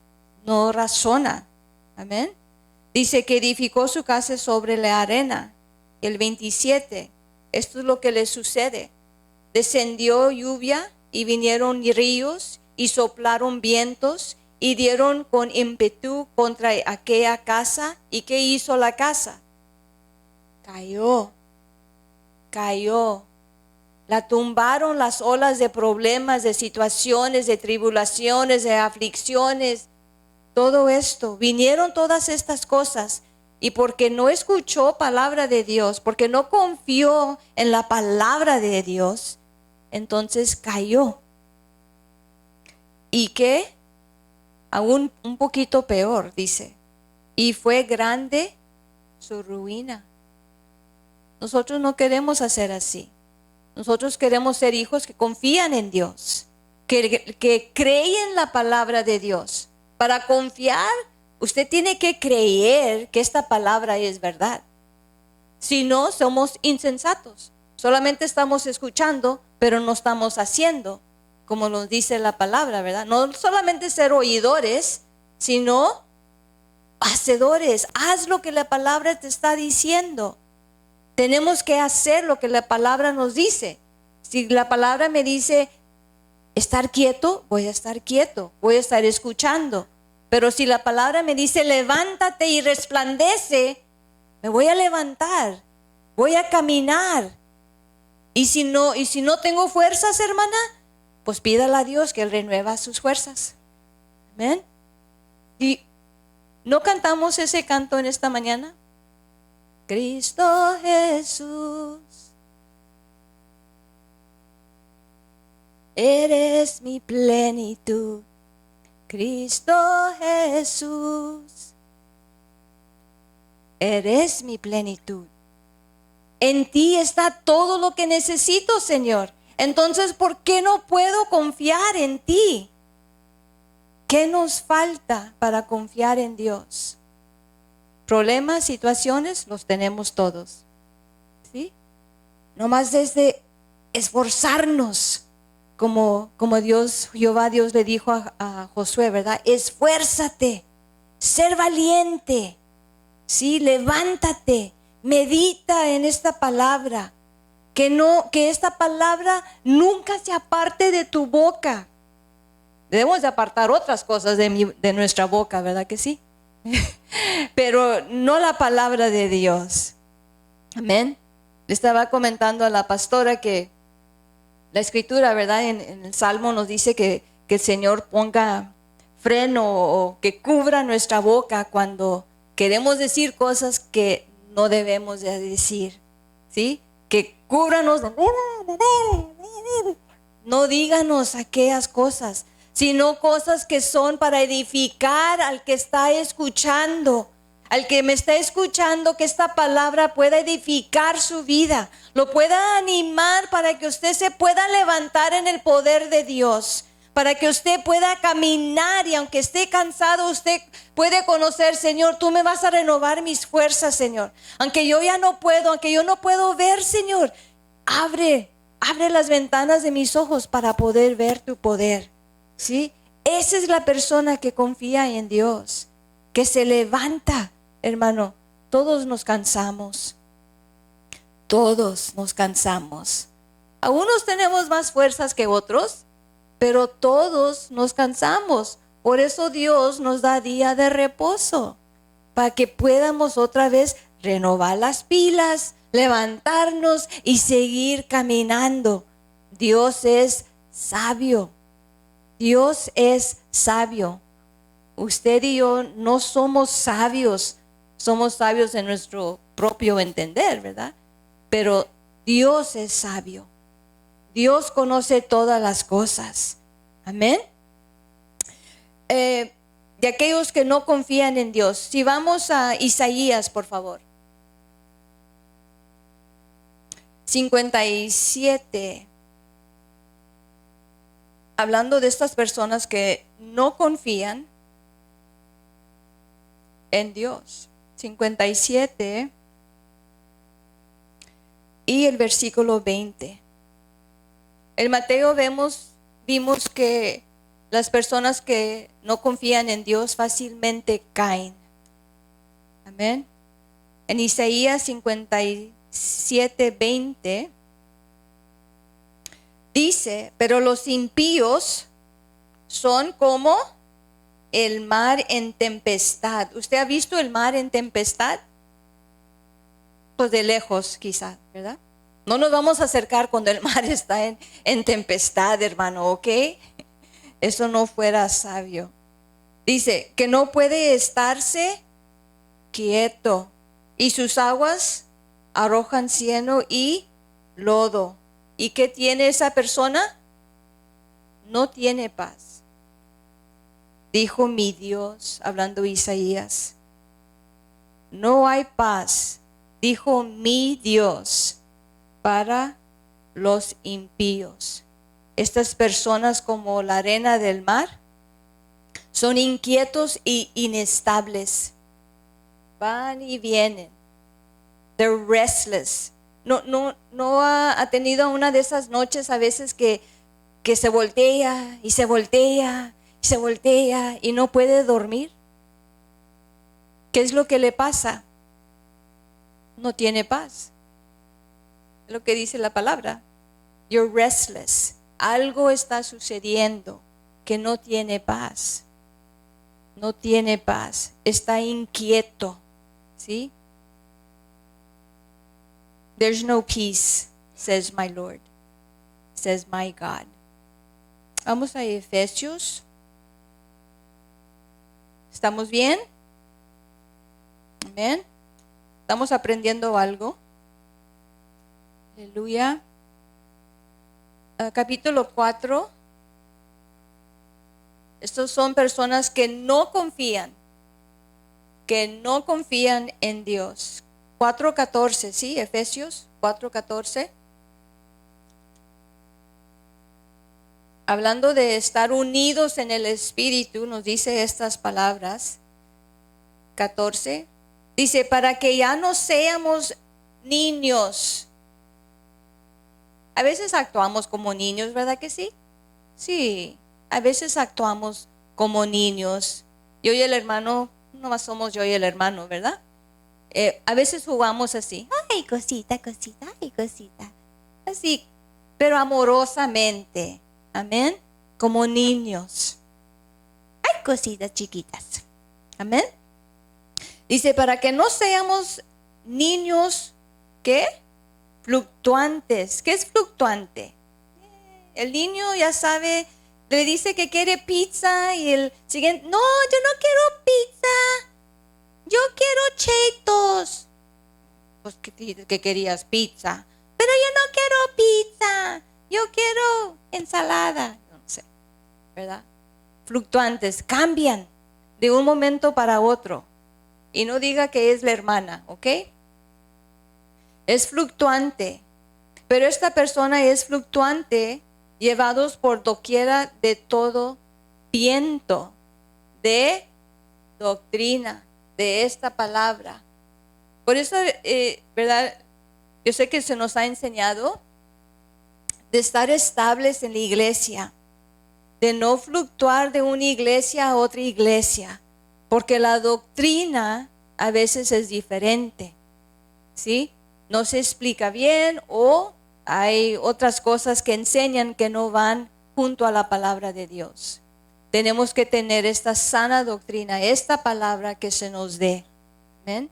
no razona. Amén. Dice que edificó su casa sobre la arena. El 27, esto es lo que le sucede. Descendió lluvia y vinieron ríos y soplaron vientos y dieron con ímpetu contra aquella casa. ¿Y qué hizo la casa? Cayó. La tumbaron las olas de problemas, de situaciones, de tribulaciones, de aflicciones. Todo esto, vinieron todas estas cosas. Y porque no escuchó palabra de Dios, porque no confió en la palabra de Dios, entonces cayó. ¿Y qué? Aún un poquito peor, dice. Y fue grande su ruina. Nosotros no queremos hacer así. Nosotros queremos ser hijos que confían en Dios, que creen la palabra de Dios. Para confiar, usted tiene que creer que esta palabra es verdad. Si no, somos insensatos. Solamente estamos escuchando, pero no estamos haciendo, como nos dice la palabra, ¿verdad? No solamente ser oidores, sino hacedores. Haz lo que la palabra te está diciendo. Tenemos que hacer lo que la palabra nos dice. Si la palabra me dice estar quieto, voy a estar quieto, voy a estar escuchando. Pero si la palabra me dice levántate y resplandece, me voy a levantar, voy a caminar. Y si no tengo fuerzas, hermana, pues pídale a Dios que Él renueva sus fuerzas. Amén. Y ¿no cantamos ese canto en esta mañana? Cristo Jesús, eres mi plenitud. Cristo Jesús, eres mi plenitud. En ti está todo lo que necesito, Señor. Entonces, ¿por qué no puedo confiar en ti? ¿Qué nos falta para confiar en Dios? Problemas, situaciones, los tenemos todos. ¿Sí? Nomás desde esforzarnos, como Jehová Dios le dijo a Josué, ¿verdad? Esfuérzate, ser valiente, ¿sí? Levántate, medita en esta palabra, que esta palabra nunca se aparte de tu boca. Debemos de apartar otras cosas de nuestra boca, ¿verdad que sí? Pero no la palabra de Dios. Amén. Le estaba comentando a la pastora que la escritura, ¿verdad? En el Salmo nos dice que el Señor ponga freno o que cubra nuestra boca cuando queremos decir cosas que no debemos de decir, ¿sí? Que cúbranos, no díganos aquellas cosas, sino cosas que son para edificar al que está escuchando, al que me está escuchando, que esta palabra pueda edificar su vida, lo pueda animar para que usted se pueda levantar en el poder de Dios, para que usted pueda caminar y aunque esté cansado, usted puede conocer, Señor, tú me vas a renovar mis fuerzas, Señor. Aunque yo ya no puedo, aunque yo no puedo ver, Señor, abre las ventanas de mis ojos para poder ver tu poder. ¿Sí? Esa es la persona que confía en Dios, que se levanta, hermano. Todos nos cansamos. Todos nos cansamos. Algunos tenemos más fuerzas que otros, pero todos nos cansamos. Por eso Dios nos da día de reposo, para que podamos otra vez renovar las pilas, levantarnos y seguir caminando. Dios es sabio. Dios es sabio. Usted y yo no somos sabios en nuestro propio entender, ¿verdad? Pero Dios es sabio. Dios conoce todas las cosas. Amén. De aquellos que no confían en Dios. Si vamos a Isaías, por favor. 57. Hablando de estas personas que no confían en Dios. 57 y el versículo 20. En Mateo vimos que las personas que no confían en Dios fácilmente caen. Amén. En Isaías 57:20 dice, pero los impíos son como el mar en tempestad. ¿Usted ha visto el mar en tempestad? Pues de lejos quizá, ¿verdad? No nos vamos a acercar cuando el mar está en tempestad, hermano, ¿ok? Eso no fuera sabio. Dice que no puede estarse quieto y sus aguas arrojan cieno y lodo. ¿Y qué tiene esa persona? No tiene paz. Dijo mi Dios, hablando Isaías, no hay paz, dijo mi Dios, para los impíos. Estas personas, como la arena del mar, son inquietos y inestables. Van y vienen. They're restless. No ha tenido una de esas noches a veces que se voltea y se voltea y se voltea y no puede dormir. ¿Qué es lo que le pasa? No tiene paz. Es lo que dice la palabra. You're restless. Algo está sucediendo que no tiene paz. No tiene paz. Está inquieto. ¿Sí? There's no peace, says my Lord, says my God. Vamos a Efesios. ¿Estamos bien? Amén. ¿Estamos aprendiendo algo? Aleluya. Capítulo 4. Estos son personas que no confían en Dios. 4:14, ¿sí? Efesios 4:14. Hablando de estar unidos en el Espíritu, nos dice estas palabras. 14. Dice, para que ya no seamos niños. A veces actuamos como niños, ¿verdad que sí? Sí, a veces actuamos como niños. Yo y el hermano, no más somos yo y el hermano, ¿verdad? A veces jugamos así. Ay, cosita, cosita, ay, cosita. Así, pero amorosamente. Amén. Como niños. Ay, cositas chiquitas. Amén. Dice, para que no seamos niños, ¿qué? Fluctuantes. ¿Qué es fluctuante? El niño ya sabe, le dice que quiere pizza y el siguiente, no, yo no quiero pizza, yo quiero Cheetos. Pues que querías pizza, pero yo no quiero pizza, yo quiero ensalada. No sé, ¿verdad? Fluctuantes, cambian de un momento para otro. Y no diga que es la hermana, ¿ok? Es fluctuante. Pero esta persona es fluctuante, llevados por doquiera de todo viento, de doctrina, de esta palabra. Por eso, ¿verdad? Yo sé que se nos ha enseñado de estar estables en la iglesia, de no fluctuar de una iglesia a otra iglesia, porque la doctrina a veces es diferente, ¿sí? No se explica bien o hay otras cosas que enseñan que no van junto a la palabra de Dios. Tenemos que tener esta sana doctrina, esta palabra que se nos dé. ¿Amén?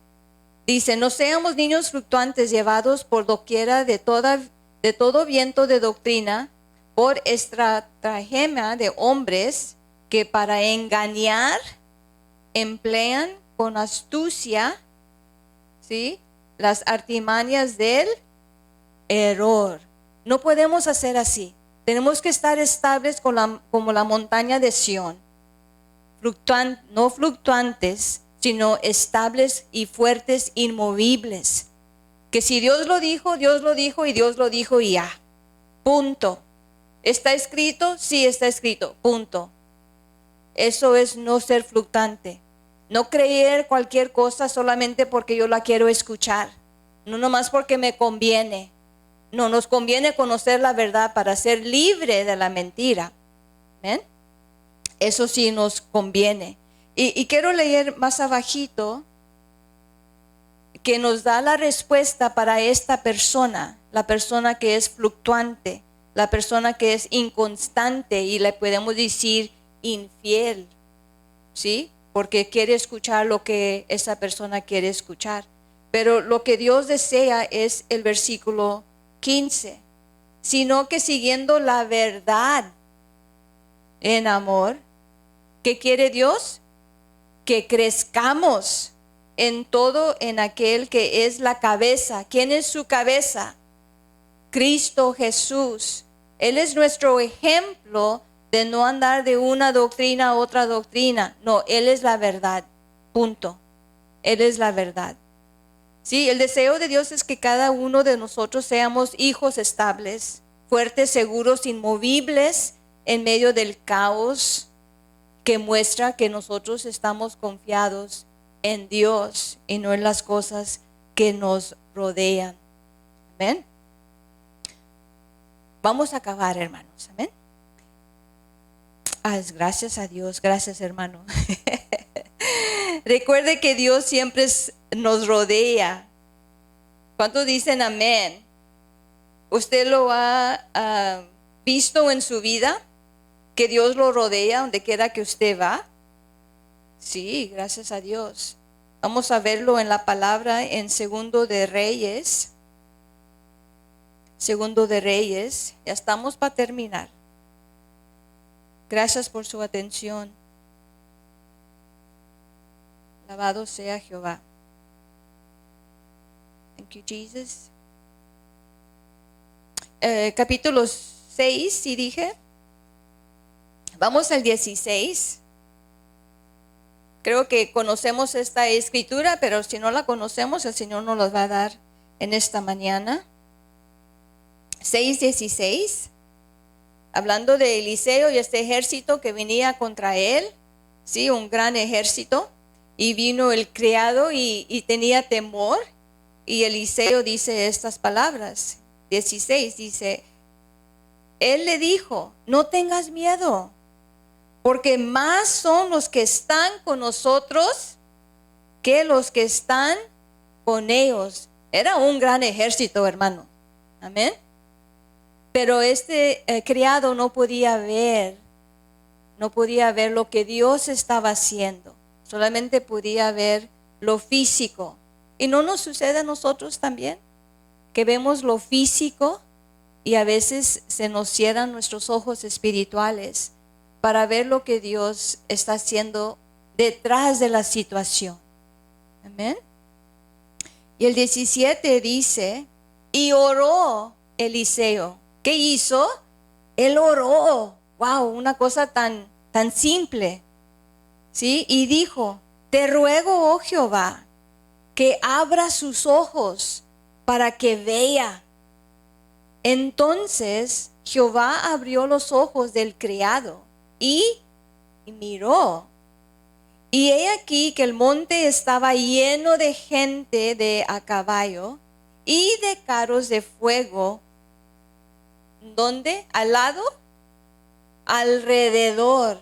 Dice, no seamos niños fluctuantes llevados por doquiera de todo viento de doctrina, por estratagema de hombres que para engañar emplean con astucia, ¿sí?, las artimañas del error. No podemos hacer así. Tenemos que estar estables como la montaña de Sión. No fluctuantes, sino estables y fuertes, inmovibles. Que si Dios lo dijo y Dios lo dijo y ya. Punto. ¿Está escrito? Sí, está escrito. Punto. Eso es no ser fluctuante. No creer cualquier cosa solamente porque yo la quiero escuchar. No nomás porque me conviene. No, nos conviene conocer la verdad para ser libre de la mentira. ¿Ven? Eso sí nos conviene. Y quiero leer más abajito que nos da la respuesta para esta persona, la persona que es fluctuante, la persona que es inconstante y le podemos decir infiel. ¿sí? Porque quiere escuchar lo que esa persona quiere escuchar. Pero lo que Dios desea es el versículo 15, sino que siguiendo la verdad en amor, ¿qué quiere Dios? Que crezcamos en todo en aquel que es la cabeza. ¿Quién es su cabeza? Cristo Jesús. Él es nuestro ejemplo de no andar de una doctrina a otra doctrina. No, Él es la verdad. Punto. Él es la verdad. Sí, el deseo de Dios es que cada uno de nosotros seamos hijos estables, fuertes, seguros, inmovibles en medio del caos que muestra que nosotros estamos confiados en Dios y no en las cosas que nos rodean. Amén. Vamos a acabar, hermanos. Amén. Gracias a Dios. Gracias, hermano. Recuerde que Dios siempre nos rodea. ¿Cuántos dicen amén? ¿Usted lo ha visto en su vida? Que Dios lo rodea donde quiera que usted va. Sí, gracias a Dios. Vamos a verlo en la palabra en Segundo de Reyes. Segundo de Reyes. Ya estamos para terminar. Gracias por su atención. Alabado sea Jehová. Thank you, Jesus. Capítulo 6, ¿sí dije? Vamos al 16. Creo que conocemos esta escritura, pero si no la conocemos, el Señor nos la va a dar en esta mañana. 6:16. Hablando de Eliseo y este ejército que venía contra él. Sí, un gran ejército. Y vino el criado y tenía temor. Y Eliseo dice estas palabras. 16 dice, él le dijo, no tengas miedo, porque más son los que están con nosotros que los que están con ellos. Era un gran ejército, hermano. Amén. Pero este criado no podía ver lo que Dios estaba haciendo. Solamente podía ver lo físico. ¿Y no nos sucede a nosotros también? Que vemos lo físico y a veces se nos cierran nuestros ojos espirituales para ver lo que Dios está haciendo detrás de la situación. Amén. Y el 17 dice, y oró Eliseo. ¿Qué hizo? Él oró. Wow, una cosa tan simple. ¿Sí? Y dijo, te ruego, oh Jehová, que abra sus ojos para que vea. Entonces Jehová abrió los ojos del criado y miró. Y he aquí que el monte estaba lleno de gente de a caballo y de carros de fuego. ¿Dónde? Al lado, alrededor.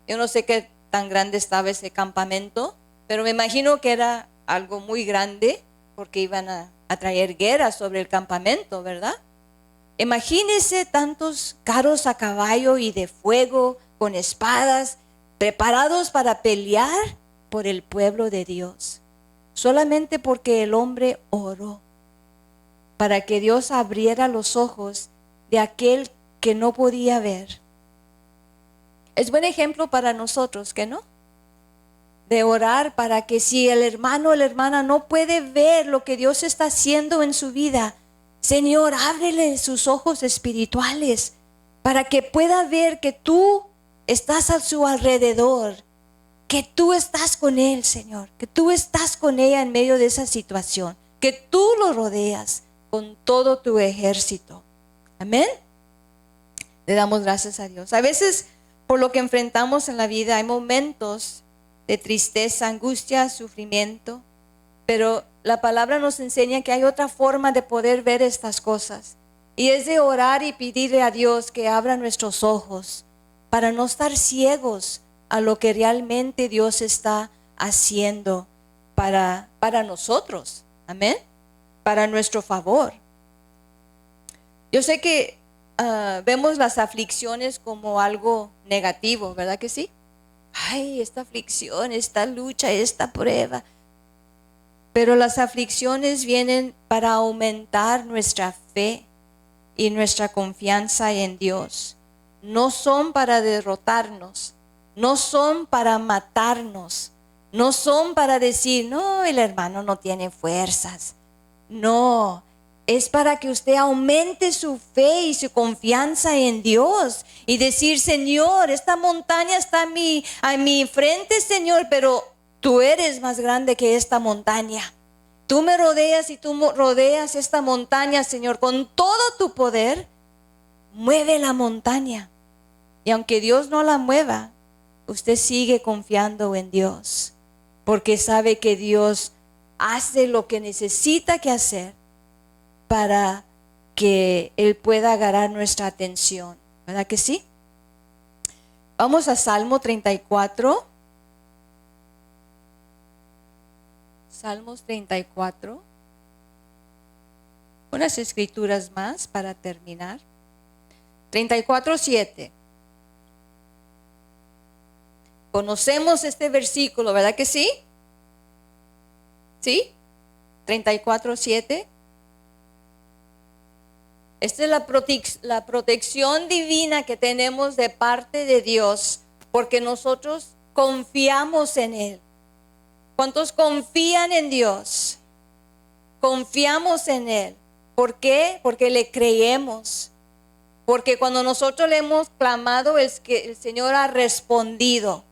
Yo no sé qué tan grande estaba ese campamento, pero me imagino que era algo muy grande porque iban a traer guerra sobre el campamento, ¿verdad? Imagínense tantos carros a caballo y de fuego con espadas preparados para pelear por el pueblo de Dios, solamente porque el hombre oró para que Dios abriera los ojos de aquel que no podía ver. Es buen ejemplo para nosotros, ¿que no? De orar para que si el hermano o la hermana no puede ver lo que Dios está haciendo en su vida, Señor, ábrele sus ojos espirituales para que pueda ver que tú estás a su alrededor, que tú estás con él, Señor, que tú estás con ella en medio de esa situación, que tú lo rodeas con todo tu ejército. Amén. Le damos gracias a Dios. A veces, por lo que enfrentamos en la vida, hay momentos de tristeza, angustia, sufrimiento, pero la palabra nos enseña que hay otra forma de poder ver estas cosas, y es de orar y pedirle a Dios que abra nuestros ojos para no estar ciegos a lo que realmente Dios está haciendo para nosotros. Amén. Para nuestro favor. Yo sé que vemos las aflicciones como algo negativo, ¿verdad que sí? ay, esta aflicción, esta lucha, esta prueba. Pero las aflicciones vienen para aumentar nuestra fe y nuestra confianza en Dios. No son para derrotarnos, no son para matarnos, no son para decir, no, el hermano no tiene fuerzas. No, es para que usted aumente su fe y su confianza en Dios y decir, Señor, esta montaña está a mi frente, Señor, pero tú eres más grande que esta montaña. Tú me rodeas y tú rodeas esta montaña, Señor, con todo tu poder. Mueve la montaña. Y aunque Dios no la mueva, usted sigue confiando en Dios, porque sabe que Dios hace lo que necesita que hacer para que Él pueda agarrar nuestra atención. ¿Verdad que sí? Vamos a Salmo 34. Salmos 34. Unas escrituras más para terminar. 34:7. Conocemos este versículo, ¿verdad que sí? ¿Sí? 34:7. Esta es la protección divina que tenemos de parte de Dios, porque nosotros confiamos en Él. ¿Cuántos confían en Dios? Confiamos en Él. ¿Por qué? Porque le creemos. Porque cuando nosotros le hemos clamado, es que el Señor ha respondido.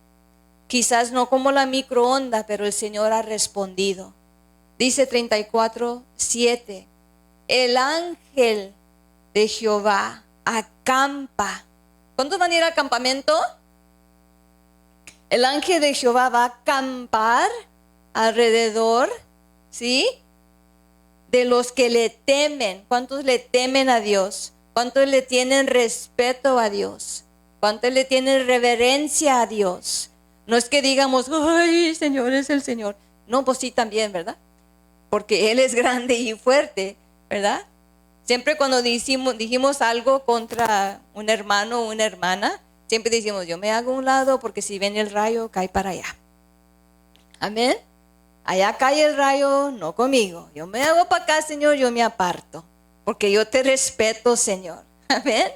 Quizás no como la microonda, pero el Señor ha respondido. Dice 34:7. El ángel de Jehová acampa. ¿Cuántos van a ir al campamento? El ángel de Jehová va a acampar alrededor, ¿sí? De los que le temen. ¿Cuántos le temen a Dios? ¿Cuántos le tienen respeto a Dios? ¿Cuántos le tienen reverencia a Dios? No es que digamos, ay, Señor es el Señor. No, pues sí también, ¿verdad? Porque Él es grande y fuerte, ¿verdad? Siempre cuando dijimos algo contra un hermano o una hermana, siempre decimos, yo me hago a un lado porque si viene el rayo, cae para allá. Amén. Allá cae el rayo, no conmigo. Yo me hago para acá, Señor, yo me aparto. Porque yo te respeto, Señor. Amén.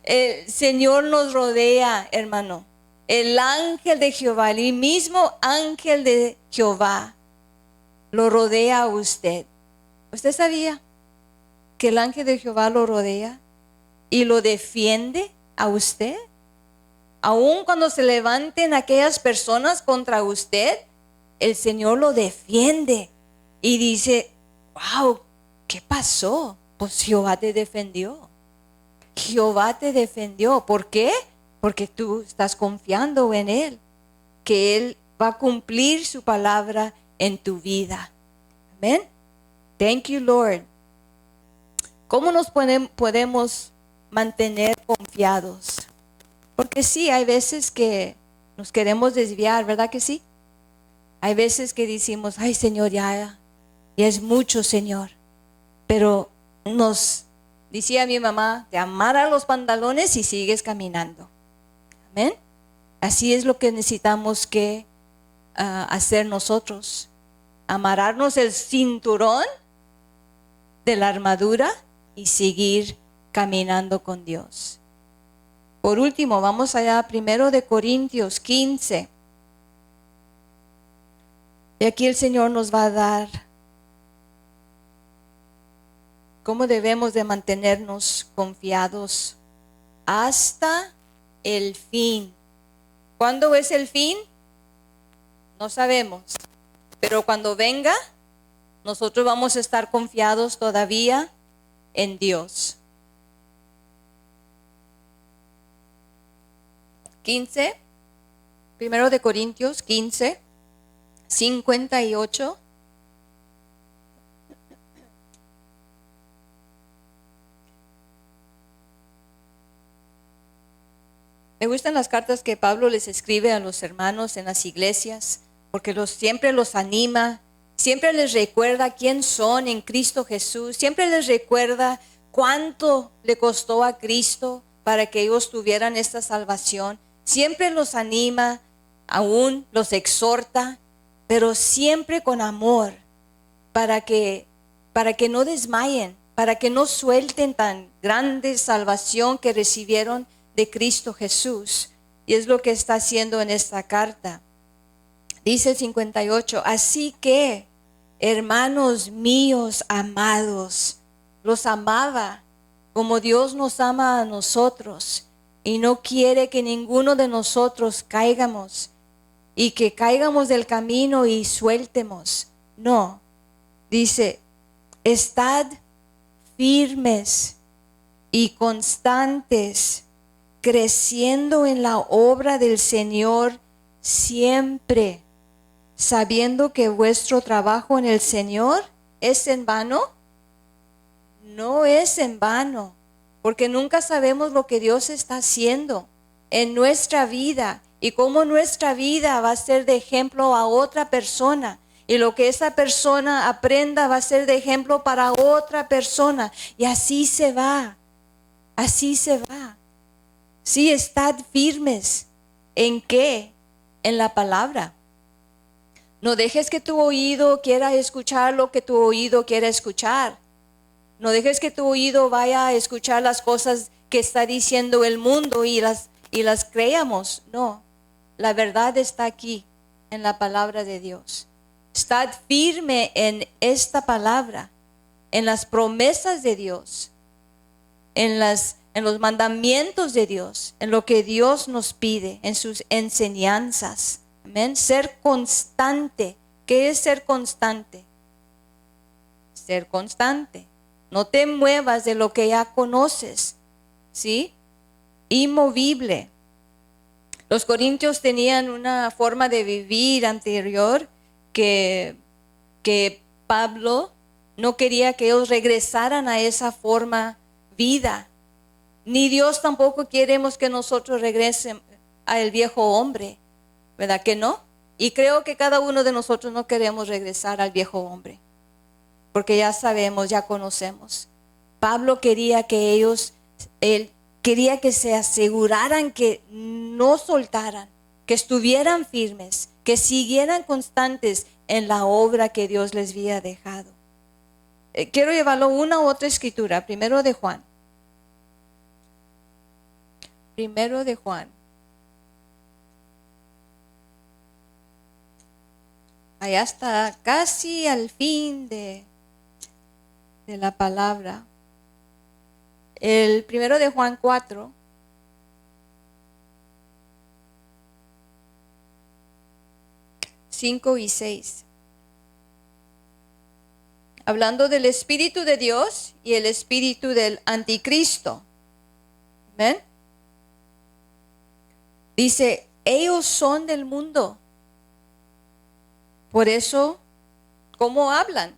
El Señor nos rodea, hermano. El ángel de Jehová, el mismo ángel de Jehová, lo rodea a usted. ¿Usted sabía que el ángel de Jehová lo rodea y lo defiende a usted? Aun cuando se levanten aquellas personas contra usted, el Señor lo defiende y dice, wow, ¿qué pasó? Pues Jehová te defendió. Jehová te defendió. ¿Por qué? Porque tú estás confiando en Él, que Él va a cumplir su palabra en tu vida. Amén. Thank you, Lord. ¿Cómo nos podemos mantener confiados? Porque sí, hay veces que nos queremos desviar, ¿verdad que sí? Hay veces que decimos, ay Señor, ya es mucho, Señor. Pero nos decía mi mamá, te amarra los pantalones y sigues caminando. Amén. Así es lo que necesitamos que hacer nosotros. Amarrarnos el cinturón de la armadura y seguir caminando con Dios. Por último, vamos allá, 1 Corintios 15. Y aquí el Señor nos va a dar cómo debemos de mantenernos confiados hasta el fin. ¿Cuándo es el fin? No sabemos. Pero cuando venga, nosotros vamos a estar confiados todavía en Dios. 1 Corintios 15, 58. Me gustan las cartas que Pablo les escribe a los hermanos en las iglesias, porque siempre los anima, siempre les recuerda quién son en Cristo Jesús, siempre les recuerda cuánto le costó a Cristo para que ellos tuvieran esta salvación. Siempre los anima, aún los exhorta, pero siempre con amor, para que no desmayen, para que no suelten tan grande salvación que recibieron de Cristo Jesús. Y es lo que está haciendo en esta carta. Dice el 58, así que, hermanos míos amados, los amaba como Dios nos ama a nosotros y no quiere que ninguno de nosotros caigamos y que caigamos del camino y sueltemos. No, dice, estad firmes y constantes, creciendo en la obra del Señor siempre, sabiendo que vuestro trabajo en el Señor es en vano. No es en vano, porque nunca sabemos lo que Dios está haciendo en nuestra vida y cómo nuestra vida va a ser de ejemplo a otra persona. Y lo que esa persona aprenda va a ser de ejemplo para otra persona. Y así se va, así se va. Sí, estad firmes. ¿En qué? En la palabra. No dejes que tu oído quiera escuchar lo que tu oído quiera escuchar. No dejes que tu oído vaya a escuchar las cosas que está diciendo el mundo y las creamos. No, la verdad está aquí en la palabra de Dios. Estad firme en esta palabra, en las promesas de Dios, en los mandamientos de Dios, en lo que Dios nos pide, en sus enseñanzas. Amén. Ser constante. ¿Qué es ser constante? Ser constante. No te muevas de lo que ya conoces, ¿sí? Inmovible. Los corintios tenían una forma de vivir anterior que Pablo no quería que ellos regresaran a esa forma vida. Ni Dios tampoco queremos que nosotros regresen al viejo hombre, ¿verdad que no? Y creo que cada uno de nosotros no queremos regresar al viejo hombre, porque ya sabemos, ya conocemos. Pablo quería que él quería que se aseguraran que no soltaran, que estuvieran firmes, que siguieran constantes en la obra que Dios les había dejado. Quiero llevarlo a una u otra escritura, Primero de Juan. Primero de Juan. Allá está casi al fin de la palabra. El Primero de Juan 4. Cinco y 6. Hablando del Espíritu de Dios y el Espíritu del Anticristo. ¿Ven? Dice, ellos son del mundo. Por eso, ¿cómo hablan?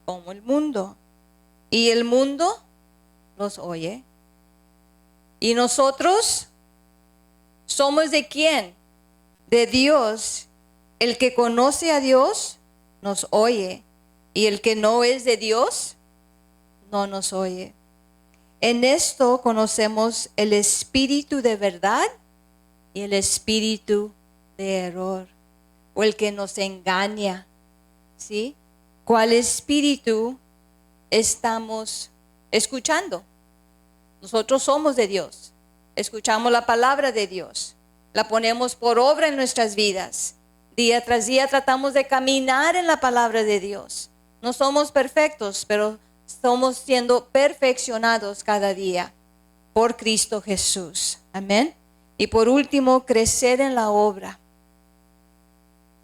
Como el mundo. Y el mundo los oye. Y nosotros somos ¿de quién? De Dios. El que conoce a Dios nos oye. Y el que no es de Dios no nos oye. En esto conocemos el espíritu de verdad y el espíritu de error, o el que nos engaña, ¿sí? ¿Cuál espíritu estamos escuchando? Nosotros somos de Dios, escuchamos la palabra de Dios, la ponemos por obra en nuestras vidas. Día tras día tratamos de caminar en la palabra de Dios. No somos perfectos, pero estamos siendo perfeccionados cada día por Cristo Jesús. Amén. Y por último, crecer en la obra.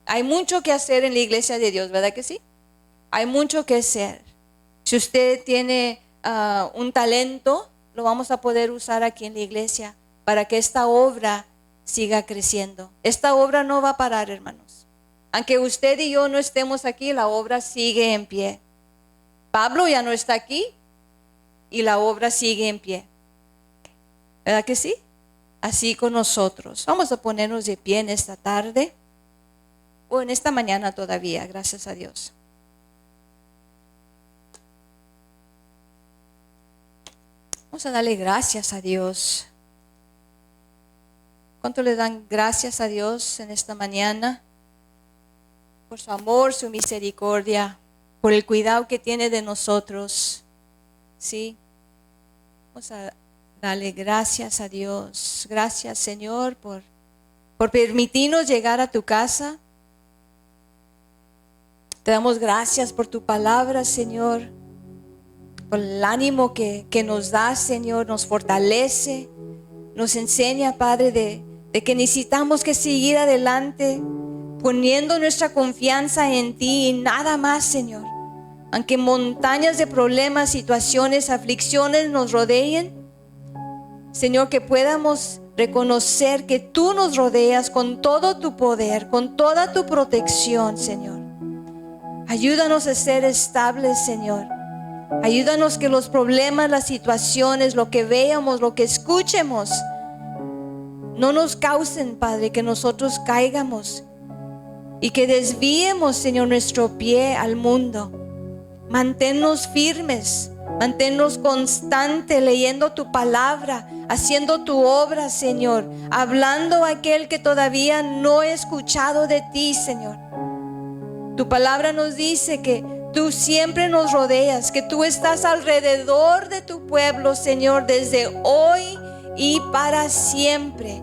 Hay mucho que hacer en la iglesia de Dios, ¿verdad que sí? Hay mucho que hacer. Si usted tiene un talento, lo vamos a poder usar aquí en la iglesia para que esta obra siga creciendo. Esta obra no va a parar, hermanos. Aunque usted y yo no estemos aquí, la obra sigue en pie. Pablo ya no está aquí y la obra sigue en pie. ¿Verdad que sí? Así con nosotros. Vamos a ponernos de pie en esta tarde o en esta mañana todavía, gracias a Dios. Vamos a darle gracias a Dios. ¿Cuánto le dan gracias a Dios en esta mañana? Por su amor, su misericordia, por el cuidado que tiene de nosotros. Sí. Vamos a darle gracias a Dios. Gracias, Señor, por permitirnos llegar a tu casa. Te damos gracias por tu palabra, Señor, por el ánimo que nos da, Señor, nos fortalece, nos enseña, Padre, de que necesitamos que seguir adelante, poniendo nuestra confianza en ti y nada más, Señor. Aunque montañas de problemas, situaciones, aflicciones nos rodeen, Señor, que podamos reconocer que tú nos rodeas con todo tu poder, con toda tu protección, Señor. Ayúdanos a ser estables, Señor. Ayúdanos que los problemas, las situaciones, lo que veamos, lo que escuchemos, no nos causen, Padre, que nosotros caigamos y que desviemos, Señor, nuestro pie al mundo. Manténnos firmes, manténnos constantes, leyendo tu palabra, haciendo tu obra, Señor, hablando a aquel que todavía no ha escuchado de ti, Señor. Tu palabra nos dice que tú siempre nos rodeas, que tú estás alrededor de tu pueblo, Señor, desde hoy y para siempre.